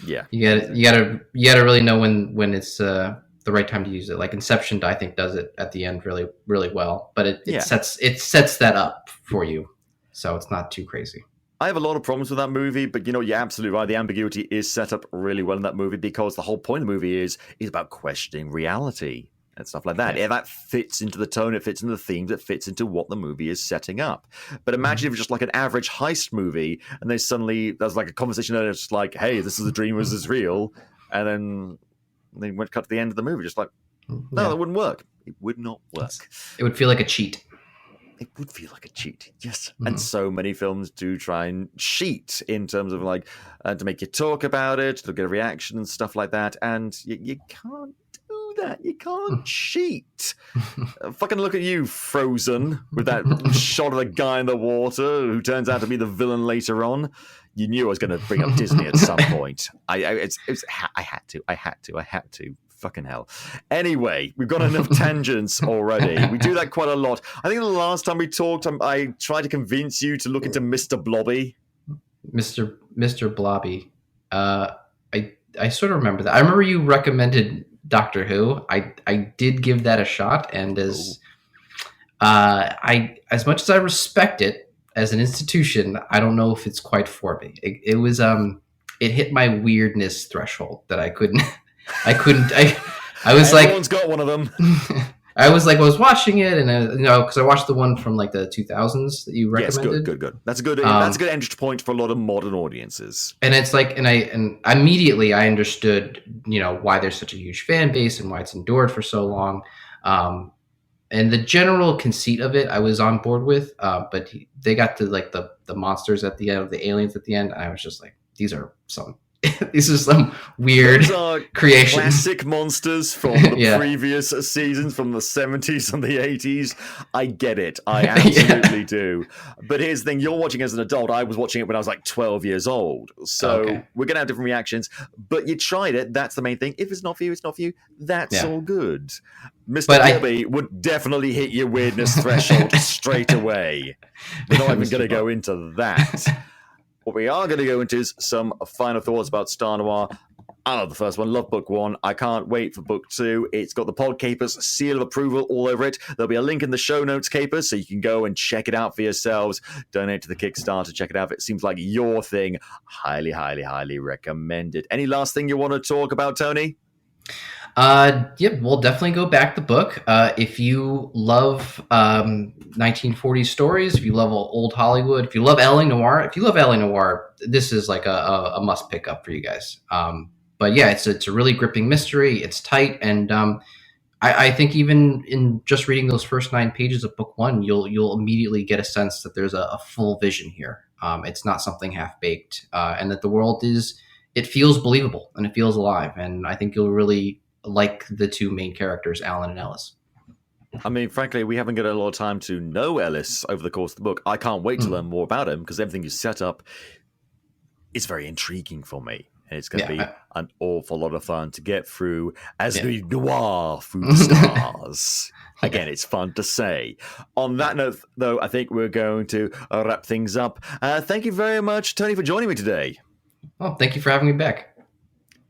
Yeah, you gotta really know when it's the right time to use it. Like Inception, I think, does it at the end really, really well. But it sets that up for you, so it's not too crazy. I have a lot of problems with that movie, but you know, you're absolutely right. The ambiguity is set up really well in that movie because the whole point of the movie is about questioning reality and stuff like that. Yeah, that fits into the tone, it fits into the themes, it fits into what the movie is setting up. But imagine if it's just like an average heist movie, and there's like a conversation that it's like, hey, this is a dream, this is real, and then they went cut to the end of the movie, just like, no, that wouldn't work. It would not work. It would feel like a cheat. It would feel like a cheat, yes. Mm-hmm. And so many films do try and cheat in terms of like to make you talk about it, to get a reaction and stuff like that, and you can't that. You can't cheat. Fucking look at you, Frozen, with that shot of the guy in the water who turns out to be the villain later on. You knew I was going to bring up Disney at some point. I had to. Fucking hell. Anyway, we've got enough tangents already. We do that quite a lot. I think the last time we talked, I tried to convince you to look into Mr. Blobby. Mr. Blobby. I sort of remember that. I remember you recommended Doctor Who. I did give that a shot, and as much as I respect it as an institution, I don't know if it's quite for me. It was it hit my weirdness threshold that I couldn't. I was like, everyone's got one of them. I was watching it, and because I watched the one from like the 2000s that you recommended. Yes, good. That's a good entry point for a lot of modern audiences. And it's like, and immediately I understood, why there's such a huge fan base and why it's endured for so long. And the general conceit of it, I was on board with. But they got to like the monsters at the end, the aliens at the end, and I was just like, these are some weird creations. Classic monsters from the previous seasons, from the 70s and the 80s. I get it. I absolutely do. But here's the thing. You're watching as an adult. I was watching it when I was like 12 years old. So we're going to have different reactions. But you tried it. That's the main thing. If it's not for you, it's not for you. That's all good. Mr. Bobby would definitely hit your weirdness threshold straight away. We're not even going to go into that. What we are going to go into is some final thoughts about Star Noir. I love the first one, love book one. I can't wait for book two. It's got the Podcapers seal of approval all over it. There'll be a link in the show notes, Capers, so you can go and check it out for yourselves. Donate to the Kickstarter, check it out. If it seems like your thing, highly, highly, highly recommended. Any last thing you want to talk about, Tony? We'll definitely go back the book. If you love 1940s stories, if you love old Hollywood, if you love LA Noir, this is like a must pick up for you guys. But yeah, it's a really gripping mystery. It's tight, and I think even in just reading those first 9 pages of book one, you'll immediately get a sense that there's a full vision here. It's not something half baked, and that the world it feels believable and it feels alive. And I think you'll really like the two main characters, Alan and Ellis. I mean, frankly, we haven't got a lot of time to know Ellis over the course of the book. I can't wait to learn more about him because everything you set up is very intriguing for me. And it's going to be an awful lot of fun to get through as the noir through the stars. Again, it's fun to say. On that note, though, I think we're going to wrap things up. Thank you very much, Tony, for joining me today. Well, thank you for having me back.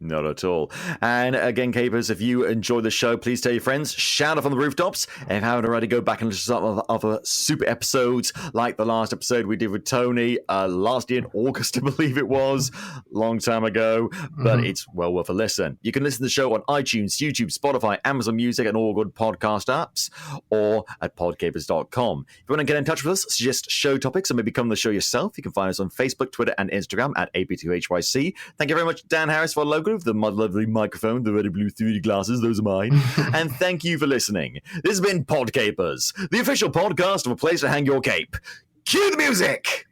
Not at all. And again, Capers, if you enjoy the show, please tell your friends, shout off on the rooftops. And if you haven't already, go back and listen to some of the other super episodes, like the last episode we did with Tony last year in August, I believe it was, long time ago. But it's well worth a listen. You can listen to the show on iTunes, YouTube, Spotify, Amazon Music, and all good podcast apps, or at podcapers.com. If you want to get in touch with us, suggest show topics, or maybe come on the show yourself, you can find us on Facebook, Twitter, and Instagram at AP2HYC. Thank you very much, Dan Harris, for our logo, the lovely microphone, the red blue 3D glasses, those are mine. And thank you for listening. This has been Podcapers, the official podcast of a place to hang your cape. Cue the music!